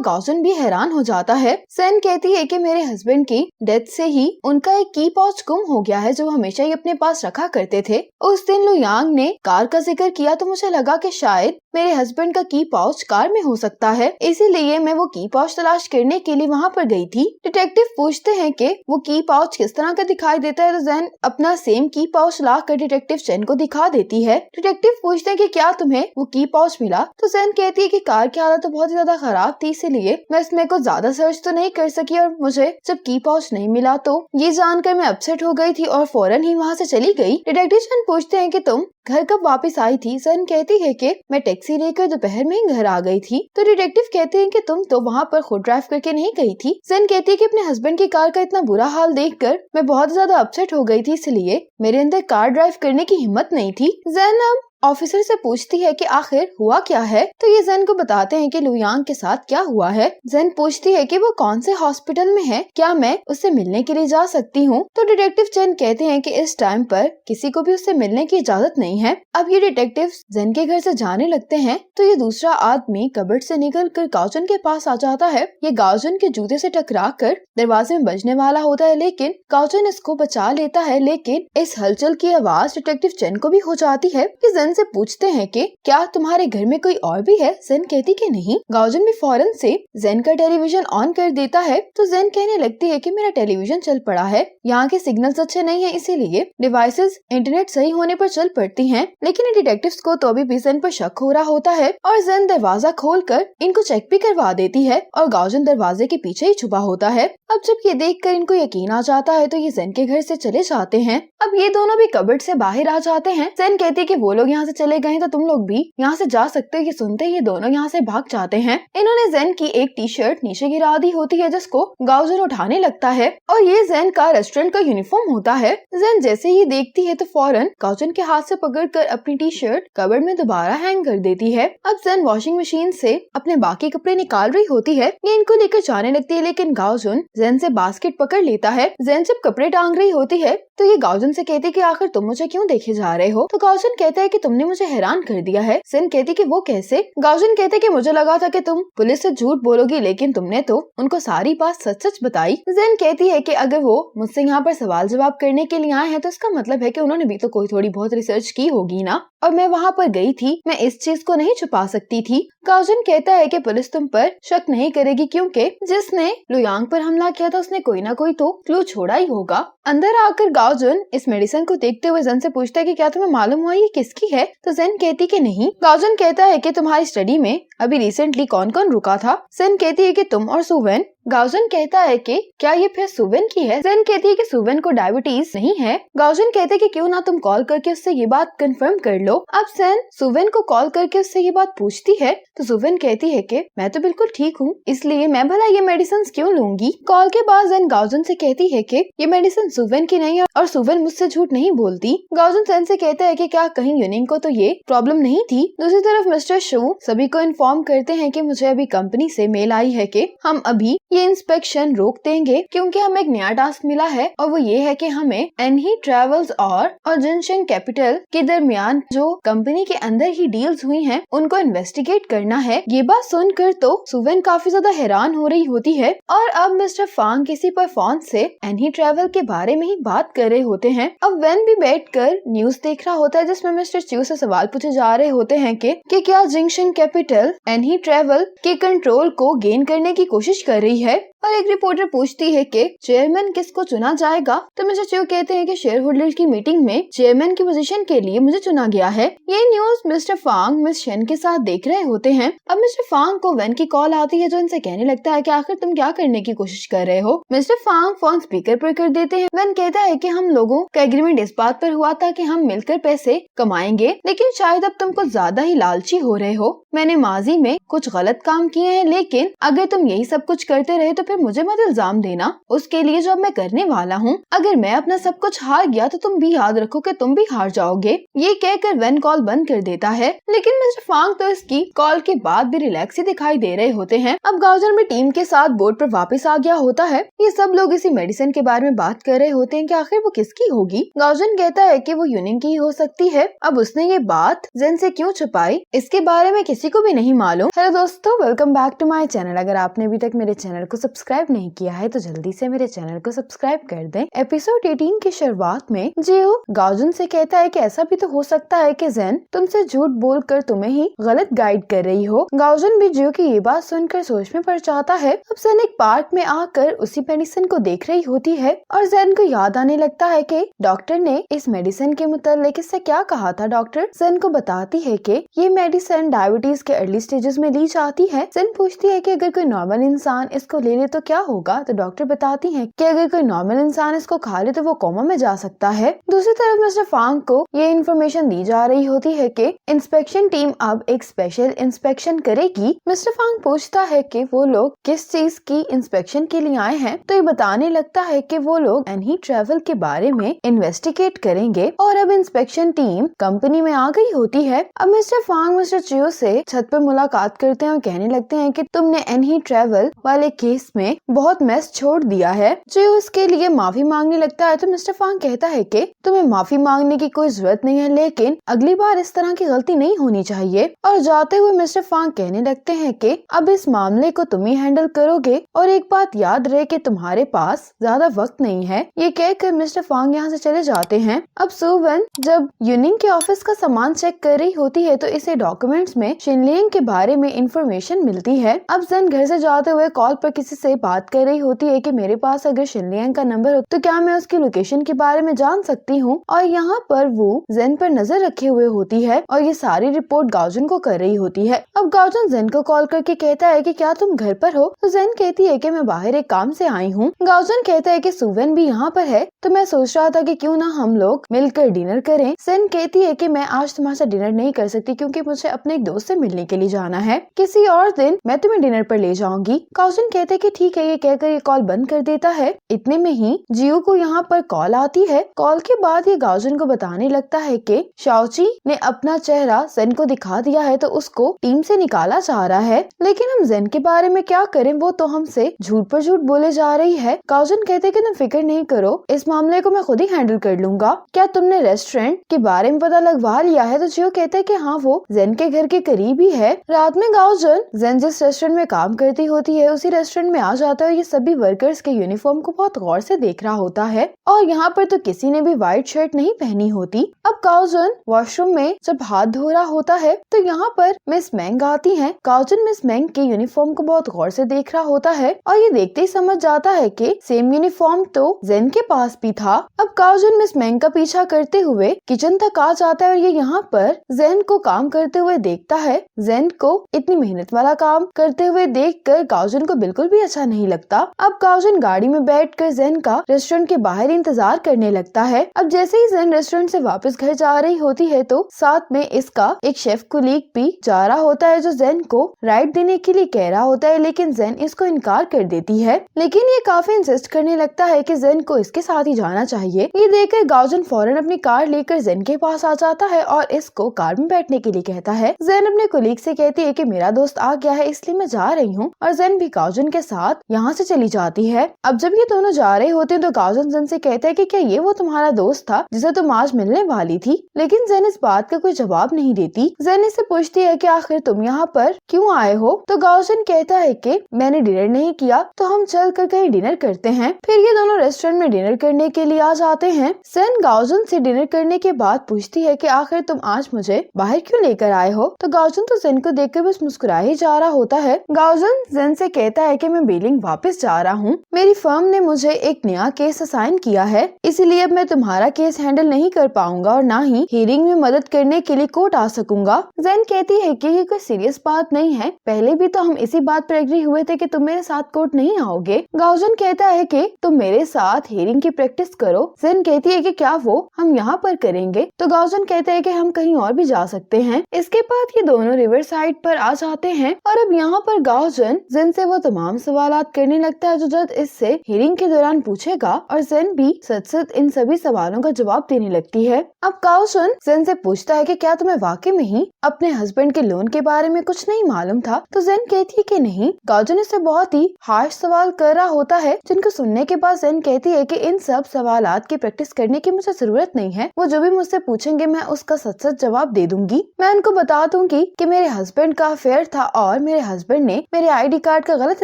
गाओजन भी हैरान हो जाता है। सेन कहती है कि मेरे हस्बैंड की डेथ से ही उनका एक की पाउच गुम हो गया है जो हमेशा ही अपने पास रखा करते थे। उस दिन लुयांग ने कार का जिक्र किया तो मुझे लगा कि शायद मेरे हस्बैंड का की पाउच कार में हो सकता है, इसीलिए मैं वो की पाउच तलाश करने के लिए वहाँ पर गई थी। डिटेक्टिव पूछते हैं कि वो की पाउच किस तरह का दिखाई देता है। तो जेन अपना सेम की पाउच ला कर डिटेक्टिव चेन को दिखा देती है। डिटेक्टिव पूछते हैं कि क्या तुम्हें वो की पाउच मिला। तो जेन कहती है कि कार की हालत तो बहुत ही ज्यादा खराब थी, इसीलिए मैं इसमें कुछ ज्यादा सर्च तो नहीं कर सकी और मुझे जब की पाउच नहीं मिला तो ये जानकर मैं अपसेट हो गई थी और फौरन ही वहाँ से चली गई। डिटेक्टिव चेन पूछते हैं कि तुम घर कब वापस आई थी। जेन कहती है कि मैं टैक्सी लेकर दोपहर में ही घर आ गई थी। तो डिटेक्टिव कहते हैं कि तुम तो वहाँ पर खुद ड्राइव करके नहीं गई थी। जेन कहती है कि अपने हस्बैंड की कार का इतना बुरा हाल देखकर मैं बहुत ज्यादा अपसेट हो गई थी, इसलिए मेरे अंदर कार ड्राइव करने की हिम्मत नहीं थी। जेन अब ऑफिसर से पूछती है कि आखिर हुआ क्या है। तो ये जेन को बताते हैं कि लुयांग के साथ क्या हुआ है। जेन पूछती है कि वो कौन से हॉस्पिटल में है, क्या मैं उससे मिलने के लिए जा सकती हूँ। तो डिटेक्टिव चेन कहते हैं कि इस टाइम पर किसी को भी उससे मिलने की इजाजत नहीं है। अब ये डिटेक्टिव जेन के घर से जाने लगते हैं तो ये दूसरा आदमी कबर्ड से निकल कर गाओजन के पास आ जाता है। ये गाओजन के जूते से टकरा कर दरवाजे में बजने वाला होता है, लेकिन गाओजन इसको बचा लेता है। लेकिन इस हलचल की आवाज डिटेक्टिव चेन को भी हो जाती है। जेन से पूछते हैं कि क्या तुम्हारे घर में कोई और भी है। जेन कहती कि नहीं। गाओजन भी फौरन से जेन का टेलीविजन ऑन कर देता है। तो जेन कहने लगती है कि मेरा टेलीविजन चल पड़ा है, यहाँ के सिग्नल्स अच्छे नहीं है, इसीलिए डिवाइसेस इंटरनेट सही होने पर चल पड़ती हैं। लेकिन डिटेक्टिव्स को तो अभी भी जेन पर शक हो रहा होता है और जेन दरवाजा खोलकर इनको चेक भी करवा देती है और गाओजन दरवाजे के पीछे ही छुपा होता है। अब जब ये देखकर इनको यकीन आ जाता है तो ये जेन के घर से चले जाते हैं। अब ये दोनों भी कबर्ड से बाहर आ जाते हैं। जेन कहती है कि वो लोग यहाँ से चले गए तो तुम लोग भी यहाँ से जा सकते हो। ये सुनते ही ये दोनों यहाँ से भाग जाते हैं। इन्होंने जेन की एक टी शर्ट नीचे गिरा दी होती है जिसको गाओजन उठाने लगता है और ये जेन का रेस्टोरेंट का यूनिफॉर्म होता है। जेन जैसे ही देखती है तो फौरन गाओजन के हाथ से पकड़कर अपनी टी शर्ट कबर्ड में दोबारा हैंग कर देती है। अब जेन वॉशिंग मशीन से अपने बाकी कपड़े निकाल रही होती है। ये इनको लेकर जाने लगती है, लेकिन गाओजन जेन से बास्केट पकड़ लेता है। जेन जब कपड़े टांग रही होती है तो ये गाओजन से कहती है कि आखिर तुम मुझे क्यों देखे जा रहे हो। तो गाओजन कहता है कि तुम तुमने मुझे हैरान कर दिया है। सेन कहती कि वो कैसे? गाओजन कहते कि मुझे लगा था कि तुम पुलिस से झूठ बोलोगी, लेकिन तुमने तो उनको सारी बात सच सच बताई। जेन कहती है कि अगर वो मुझसे यहाँ पर सवाल जवाब करने के लिए आए हैं तो इसका मतलब है कि उन्होंने भी तो कोई थोड़ी बहुत रिसर्च की होगी ना, और मैं वहाँ पर गई थी, मैं इस चीज को नहीं छुपा सकती थी। गाओजन कहता है कि पुलिस तुम पर शक नहीं करेगी क्योंकि जिसने लुयांग पर हमला किया था उसने कोई ना कोई तो क्लू छोड़ा ही होगा। अंदर आकर गाओजन इस मेडिसिन को देखते हुए जेन से पूछता है कि क्या तुम्हें मालूम हुआ ये किसकी है? तो जेन कहती कि नहीं। गाओजन कहता है कि तुम्हारी स्टडी में अभी रिसेंटली कौन कौन रुका था? जेन कहती है कि तुम और सुवेन। गाओजन कहता है कि क्या ये फिर सुवेन की है? जेन कहती है कि सुवेन को डायबिटीज नहीं है। गाओजन कहते हैं कि क्यों ना तुम कॉल करके उससे ये बात कंफर्म कर लो। अब जेन सुवेन को कॉल करके उससे ये बात पूछती है तो सुवेन कहती है कि मैं तो बिल्कुल ठीक हूँ, इसलिए मैं भला ये मेडिसिन क्यों लूंगी। कॉल के बाद जेन गाओजन से कहती है कि ये मेडिसिन सुवेन की नहीं है और सुवेन मुझसे झूठ नहीं बोलती। गाओजन जेन से कहता है कि क्या कहीं यूनिंग को तो ये प्रॉब्लम नहीं थी। दूसरी तरफ मिस्टर शू सभी को इन्फॉर्म करते हैं कि मुझे अभी कंपनी से मेल आई है कि हम अभी ये इंस्पेक्शन रोक देंगे क्योंकि हमें एक नया टास्क मिला है और वो ये है कि हमें एनही ट्रेवल्स और जिनशिंग कैपिटल के दरमियान जो कंपनी के अंदर ही डील्स हुई हैं उनको इन्वेस्टिगेट करना है। ये बात सुनकर तो सुवेन काफी ज्यादा हैरान हो रही होती है और अब मिस्टर फांग किसी पर फोन से एनही ट्रेवल के बारे में ही बात कर रहे होते हैं। अब वेन भी बैठकर न्यूज देख रहा होता है जिसमें मिस्टर च्यू से सवाल पूछे जा रहे होते हैं कि क्या जिनशिंग कैपिटल एनही ट्रेवल के कंट्रोल को गेन करने की कोशिश कर रही है। और एक रिपोर्टर पूछती है कि चेयरमैन किसको चुना जाएगा? तो मिस्टर च्यू कहते हैं कि शेयर होल्डर्स की मीटिंग में चेयरमैन की पोजीशन के लिए मुझे चुना गया है। ये न्यूज मिस्टर फांग मिस शेन के साथ देख रहे होते हैं। अब मिस्टर फांग को वेन की कॉल आती है जो इनसे कहने लगता है कि आखिर तुम क्या करने की कोशिश कर रहे हो। मिस्टर फांग फोन स्पीकर पर कर देते हैं। वेन कहता है कि हम लोगों का एग्रीमेंट इस बात पर हुआ था कि हम मिलकर पैसे कमाएंगे, लेकिन शायद अब तुम कुछ ज्यादा ही लालची हो रहे हो। मैंने माजी में कुछ गलत काम किए हैं, लेकिन अगर तुम यही सब कुछ करते रहे तो फिर मुझे मत इल्जाम देना उसके लिए जो मैं करने वाला हूँ। अगर मैं अपना सब कुछ हार गया तो तुम भी याद रखो कि तुम भी हार जाओगे। ये कहकर वेन कॉल बंद कर देता है, लेकिन मिस्टर फांग तो इसकी कॉल के बाद भी रिलैक्स ही दिखाई दे रहे होते हैं। अब गाओजन भी टीम के साथ बोर्ड पर वापस आ गया होता है। ये सब लोग इसी मेडिसिन के बारे में बात कर रहे होते हैं कि आखिर वो किसकी होगी। गाओजन कहता है कि वो यूनिंग की हो सकती है। अब उसने ये बात जेन से क्यों छुपाई इसके बारे में किसी को भी नहीं मालूम। हेलो दोस्तों, welcome back to my channel. अगर आपने अभी तक मेरे चैनल को सब्सक्राइब नहीं किया है तो जल्दी से मेरे चैनल को सब्सक्राइब कर दें। एपिसोड 18 की शुरुआत में जियो गाओजन से कहता है कि ऐसा भी तो हो सकता है कि जेन तुमसे झूठ बोलकर तुम्हें ही गलत गाइड कर रही हो। गाओजन भी जियो की ये बात सुनकर सोच में पड़ जाता है। अब जेन एक पार्क में आकर उसी मेडिसिन को देख रही होती है और जेन को याद आने लगता है कि डॉक्टर ने इस मेडिसिन के मुताबिक इससे क्या कहा था। डॉक्टर जेन को बताती है कि ये मेडिसिन डायबिटीज के अर्ली स्टेजेस में ली जाती है। जेन पूछती है कि अगर कोई नॉर्मल इंसान इसको ले ले तो क्या होगा, तो डॉक्टर बताती हैं कि अगर कोई नॉर्मल इंसान इसको खा ले तो वो कोमा में जा सकता है। दूसरी तरफ मिस्टर फांग को ये इन्फॉर्मेशन दी जा रही होती है कि इंस्पेक्शन टीम अब एक स्पेशल इंस्पेक्शन करेगी। मिस्टर फांग पूछता है कि वो लोग किस चीज की इंस्पेक्शन के लिए आए हैं, तो ये बताने लगता है कि वो लोग एनही ट्रेवल के बारे में इन्वेस्टिगेट करेंगे। और अब इंस्पेक्शन टीम कंपनी में आ गई होती है। अब मिस्टर फांग मिस्टर च्यू से छत पर मुलाकात करते हैं और कहने लगते हैं कि तुमने एनही ट्रेवल वाले केस में बहुत मेस छोड़ दिया है। च्यू इसके लिए माफी मांगने लगता है तो मिस्टर फांग कहता है कि तुम्हें माफी मांगने की कोई जरूरत नहीं है, लेकिन अगली बार इस तरह की गलती नहीं होनी चाहिए। और जाते हुए मिस्टर फांग कहने लगते हैं कि अब इस मामले को तुम ही हैंडल करोगे और एक बात याद रहे कि तुम्हारे पास ज्यादा वक्त नहीं है। ये कहकर मिस्टर फांग यहाँ से चले जाते हैं। अब सुवेन जब यूनिंग के ऑफिस का सामान चेक कर रही होती है तो इसे डॉक्यूमेंट्स में शिनलिंग के बारे में इंफॉर्मेशन मिलती है। अब जेन घर से जाते हुए कॉल पर किसी से बात कर रही होती है कि मेरे पास अगर शिनलिंग का नंबर हो तो क्या मैं उसकी लोकेशन के बारे में जान सकती हूँ। और यहाँ पर वो जेन पर नजर रखे हुए होती है और ये सारी रिपोर्ट गाओजन को कर रही होती है। अब गाओजन जेन को कॉल करके कहता है कि क्या तुम घर पर हो, तो जेन कहती है कि मैं बाहर एक काम से आई हूँ। गाओजन कहता है कि सुवेन भी यहाँ पर है, तो मैं सोच रहा था कि क्यों ना हम लोग मिलकर डिनर करें। जेन कहती है कि मैं आज तुम्हारे साथ डिनर नहीं कर सकती क्योंकि मुझे अपने एक दोस्त से मिलने के लिए जाना है, किसी और दिन मैं तुम्हें डिनर पर ले जाऊंगी। गाओजन कहते कि ठीक है, ये कहकर ये कॉल बंद कर देता है। इतने में ही जियो को यहाँ पर कॉल आती है। कॉल के बाद ये गाओजन को बताने लगता है कि शाओची ने अपना चेहरा जेन को दिखा दिया है तो उसको टीम से निकाला जा रहा है, लेकिन हम जेन के बारे में क्या करें, वो तो हमसे झूठ पर झूठ बोले जा रही है। गाओजन कहते कि तुम फिक्र नहीं करो, इस मामले को मैं खुद ही हैंडल कर लूंगा। क्या तुमने रेस्टोरेंट के बारे में पता लगवा लिया है? तो जियो कहते हैं कि हाँ, वो जेन के घर के करीब ही है। रात में गाओजन जेन जिस रेस्टोरेंट में काम करती होती है उसी रेस्टोरेंट में आ जाता है। ये सभी वर्कर्स के यूनिफॉर्म को बहुत गौर से देख रहा होता है और यहाँ पर तो किसी ने भी व्हाइट शर्ट नहीं पहनी होती। अब गाओजन वॉशरूम में जब हाथ धो रहा होता है तो यहाँ पर मिस मैंग आती है। गाओजन मिस मैंग के यूनिफॉर्म को बहुत गौर से देख रहा होता है और ये देखते ही समझ जाता है कि सेम यूनिफॉर्म तो जेन के पास भी था। अब गाओजन मिस मैंग का पीछा करते हुए किचन तक आ जाता है और ये यहाँ पर जेन को काम करते हुए देखता है। जेन को इतनी मेहनत वाला काम करते हुए देखकर गाओजन को बिल्कुल भी अच्छा नहीं लगता। अब गाओजन गाड़ी में बैठकर जेन का रेस्टोरेंट के बाहर इंतजार करने लगता है। अब जैसे ही जेन रेस्टोरेंट से वापस घर जा रही होती है तो साथ में इसका एक शेफ कुलीग भी जा रहा होता है जो जेन को राइड देने के लिए कह रहा होता है, लेकिन जेन इसको इनकार कर देती है। लेकिन ये काफी इंसिस्ट करने लगता है कि जेन को इसके साथ ही जाना चाहिए। ये देखकर गाओजन फौरन अपनी कार लेकर जेन के पास आ जाता है और इसको कार में बैठने के लिए कहता है। जेन अपने कुलीग से कहती है कि मेरा दोस्त आ गया है इसलिए मैं जा रही हूँ और जेन भी गाओजन के साथ यहाँ से चली जाती है। अब जब ये दोनों जा रहे होते हैं तो गाओजन जेन से कहता है कि क्या ये वो तुम्हारा दोस्त था जिसे तुम आज मिलने वाली थी? लेकिन जेन इस बात का कोई जवाब नहीं देती। जेन इससे पूछती है कि आखिर तुम यहाँ पर क्यों आए हो? तो गाओजन कहता है कि मैंने डिनर नहीं किया तो हम चल कर कहीं डिनर करते हैं। फिर ये दोनों रेस्टोरेंट में डिनर करने के लिए आ जाते हैं। जेन गाओजन से डिनर करने के बाद पूछती है कि आखिर तुम आज मुझे बाहर क्यों लेकर आए हो? तो गाओजन तो जेन को देखकर बस मुस्कुरा ही जा रहा होता है। गाओजन जेन से कहता है कि मैं बेलिंग वापस जा रहा हूँ, मेरी फर्म ने मुझे एक नया केस असाइन किया है, इसलिए अब मैं तुम्हारा केस हैंडल नहीं कर पाऊंगा और ना ही हियरिंग में मदद करने के लिए कोर्ट आ सकूंगा। जेन कहती है कि ये कोई सीरियस बात नहीं है, पहले भी तो हम इसी बात पर एग्री हुए थे कि तुम मेरे साथ कोर्ट नहीं आओगे। गाओजन कहता है कि तुम मेरे साथ हियरिंग की प्रैक्टिस करो। जेन कहती है कि क्या वो हम यहाँ पर करेंगे? तो गाओजन कहता है कि हम कहीं और भी जा सकते हैं। इसके बाद ये दोनों रिवर साइड पर आ जाते हैं और अब यहाँ पर गाओजन जेन से वो तमाम सवालात करने लगता है जो जज इससे हियरिंग के दौरान पूछेगा और जेन भी सच सच इन सभी सवालों का जवाब देने लगती है। अब गाओजन जेन से पूछता है कि क्या तुम्हें वाकई में ही अपने हस्बैंड के लोन के बारे में कुछ नहीं मालूम था? तो जेन कहती है कि नहीं। गाओजन इससे बहुत ही हार्श सवाल कर रहा होता है जिनको सुनने के बाद जेन कहती है कि इन सब सवालात की प्रैक्टिस करने की मुझे जरूरत नहीं है, वो जो भी मुझसे पूछेंगे मैं उसका सच सच जवाब दे दूंगी। मैं उनको बता दूंगी कि मेरे हस्बैंड का अफेयर था और मेरे हस्बैंड ने मेरे आईडी कार्ड का गलत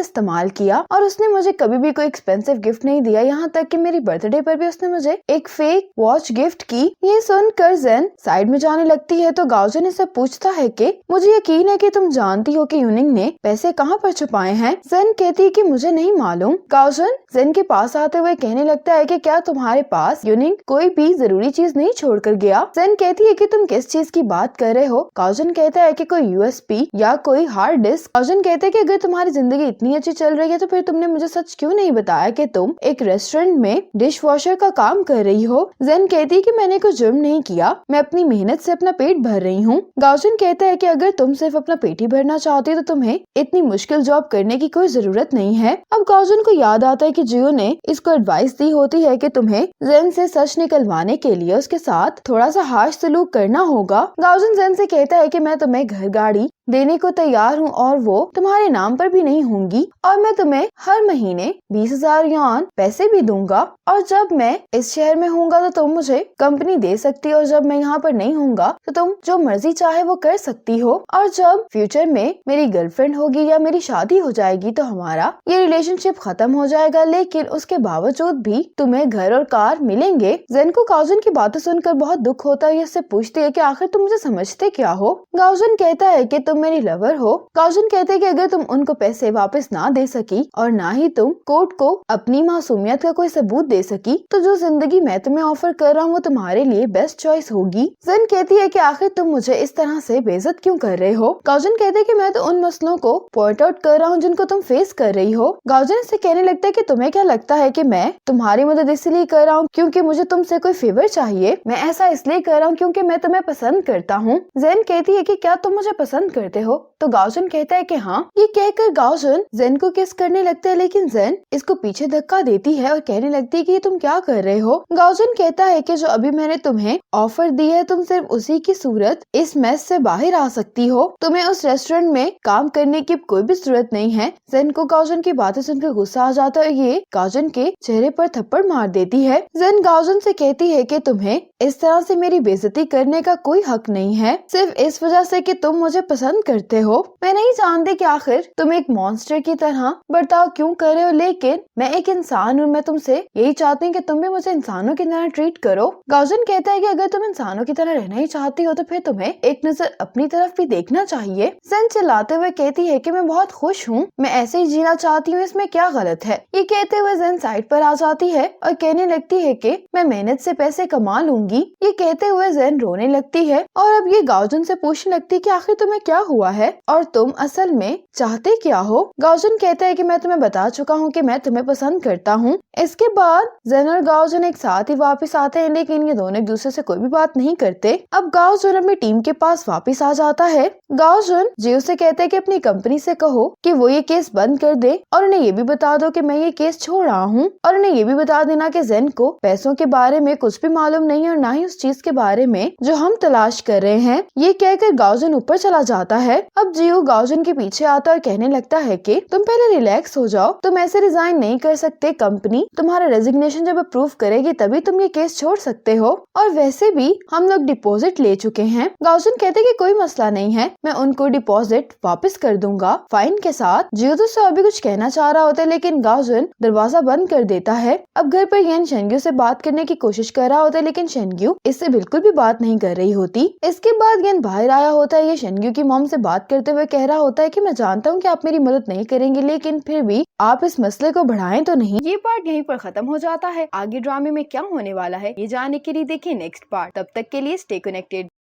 इस्तेमाल किया और उसने मुझे कभी भी कोई एक्सपेंसिव गिफ्ट नहीं दिया, यहाँ तक कि मेरी बर्थडे पर भी उसने मुझे एक फेक वॉच गिफ्ट की। ये सुनकर जेन साइड में जाने लगती है तो गाओजन इससे पूछता है कि मुझे यकीन है कि तुम जानती हो कि यूनिंग ने पैसे कहाँ पर छुपाए हैं। जेन कहती है कि मुझे नहीं मालूम। गाओजन जेन के पास आते हुए कहने लगता है कि क्या तुम्हारे पास यूनिंग कोई भी जरूरी चीज नहीं छोड़कर गया? जेन कहती है कि तुम किस चीज की बात कर रहे हो? गाओजन कहता है कि कोई यूएसबी या कोई हार्ड डिस्क। गाओजन कहते हैं कि अगर तुम्हारी जिंदगी इतनी अच्छी चल रही है तो फिर तुमने मुझे सच क्यों नहीं बताया कि तुम एक रेस्टोरेंट में डिश वॉशर का काम कर रही हो? जेन कहती है कि मैंने कोई जुर्म नहीं किया, मैं अपनी मेहनत से अपना पेट भर रही हूँ। गाओजन कहता है कि अगर तुम सिर्फ अपना पेट ही भरना चाहती हो तो तुम्हें इतनी मुश्किल जॉब करने की कोई जरूरत नहीं है। अब गाओजन को याद आता है कि जियो ने इसको एडवाइस दी होती है कि तुम्हें जेन से सच निकलवाने के लिए उसके साथ थोड़ा सा हार्श सलूक करना होगा। गाओजन जेन से कहता है कि मैं तुम्हें घर गाड़ी देने को तैयार हूँ और वो तुम्हारे नाम पर भी नहीं होंगी और मैं तुम्हें हर महीने 20,000 युआन पैसे भी दूंगा और जब मैं इस शहर में होऊंगा तो तुम मुझे कंपनी दे सकती हो और जब मैं यहाँ पर नहीं होऊंगा तो तुम जो मर्जी चाहे वो कर सकती हो और जब फ्यूचर में मेरी गर्लफ्रेंड होगी या मेरी शादी हो जाएगी तो हमारा ये रिलेशनशिप खत्म हो जाएगा, लेकिन उसके बावजूद भी तुम्हें घर और कार मिलेंगे। जेन को गाओजन की बातें सुनकर बहुत दुख होता है। इससे पूछती है कि आखिर तुम मुझे समझते क्या हो? गाओजन कहता है कि तुम मेरी लवर हो। गाओजन कहते हैं कि अगर तुम उनको पैसे वापस ना दे सकी और ना ही तुम कोर्ट को अपनी मासूमियत का कोई सबूत दे सकी तो जो जिंदगी मैं तुम्हें ऑफर कर रहा हूँ वो तुम्हारे लिए बेस्ट चॉइस होगी। जेन कहती है कि आखिर तुम मुझे इस तरह से बेइज्जत क्यों कर रहे हो? गाओजन कहते हैं कि मैं तो उन मसलों को पॉइंट आउट कर रहा हूँ जिनको तुम फेस कर रही हो। गाओजन से कहने लगता है कि तुम्हें क्या लगता है कि मैं तुम्हारी मदद इसलिए कर रहा हूँ क्योंकि मुझे तुमसे कोई फेवर चाहिए? मैं ऐसा इसलिए कर रहा हूँ क्योंकि मैं तुम्हें पसंद करता हूँ। जेन कहती है कि क्या तुम मुझे पसंद करते हो? तो गाओजुन कहता है कि हाँ। ये कहकर गाओजुन जेन को किस करने लगता है, लेकिन जेन इसको पीछे धक्का देती है और कहने लगती है कि तुम क्या कर रहे हो। गाओजुन कहता है कि जो अभी मैंने तुम्हें ऑफर दी है, तुम सिर्फ उसी की सूरत इस मेस से बाहर आ सकती हो। तुम्हें उस रेस्टोरेंट में काम करने की कोई भी जरूरत नहीं है। जेन को गाओजुन की बातें सुनकर गुस्सा आ जाता है। ये गाओजुन के चेहरे पर थप्पड़ मार देती है। जेन गाओजुन से कहती है कि तुम्हें इस तरह से मेरी बेइज्जती करने का कोई हक नहीं है, सिर्फ इस वजह से कि तुम मुझे पसंद करते हो। मैं नहीं जानती कि आखिर तुम एक मॉन्स्टर की तरह बर्ताव क्यों कर रहे हो, लेकिन मैं एक इंसान हूँ। मैं तुमसे यही चाहती हूँ कि तुम भी मुझे इंसानों की तरह ट्रीट करो। गाओजुन कहता है कि अगर तुम इंसानों की तरह रहना ही चाहती हो तो फिर तुम्हें एक नजर अपनी तरफ भी देखना चाहिए। जेन चिल्लाते हुए कहती है कि मैं बहुत खुश हूँ, मैं ऐसे ही जीना चाहती हूँ, इसमें क्या गलत है। ये कहते हुए जेन साइड पर आ जाती है और कहने लगती है कि मैं मेहनत से पैसे कमा लूंगी। ये कहते हुए जेन रोने लगती है और अब ये गाओजुन से पूछने लगती है कि आखिर तुम्हें क्या हुआ है और तुम असल में चाहते क्या हो। गाओजुन कहता है कि मैं तुम्हें बता चुका हूँ कि मैं तुम्हें पसंद करता हूँ। इसके बाद जेन और गाओजुन एक साथ ही वापस आते हैं, लेकिन ये दोनों एक दूसरे से कोई भी बात नहीं करते। अब गाओजुन अपनी टीम के पास वापस आ जाता है। गाओजुन जियो से कहते हैं कि अपनी कंपनी से कहो कि वो ये केस बंद कर दे और उन्हें ये भी बता दो कि मैं ये केस छोड़ रहा हूँ, और उन्हें ये भी बता देना कि जेन को पैसों के बारे में कुछ भी मालूम नहीं है और ना ही उस चीज के बारे में जो हम तलाश कर रहे हैं। ये कहकर गाओजुन ऊपर चला जाता है। अब जियो गाओजुन के पीछे आता और कहने लगता है कि तुम पहले रिलैक्स हो जाओ, तुम ऐसे रिजाइन नहीं कर सकते। कंपनी तुम्हारा रेजिग्नेशन जब अप्रूव करेगी तभी तुम ये केस छोड़ सकते हो, और वैसे भी हम लोग डिपॉजिट ले चुके हैं। गाओजुन कहते कि कोई मसला नहीं है, मैं उनको डिपॉजिट वापस कर दूंगा फाइन के साथ। जियो तो उससे अभी कुछ कहना चाह रहा होता है, लेकिन गाओजुन दरवाजा बंद कर देता है। अब घर पर येन शेनग्यू से बात करने की कोशिश कर रहा होता है, लेकिन शेनग्यू इससे बिल्कुल भी बात नहीं कर रही होती। इसके बाद येन बाहर आया होता है। ये शेनग्यू की मॉम से बात करते हुए कह रहा होता है कि मैं जानता हूँ कि आप मेरी मदद नहीं करेंगे, लेकिन फिर भी आप इस मसले को बढ़ाएं तो नहीं। ये पार्ट यहीं पर खत्म हो जाता है। आगे ड्रामे में क्या होने वाला है ये जानने के लिए देखिए नेक्स्ट पार्ट। तब तक के लिए स्टे कनेक्टेड।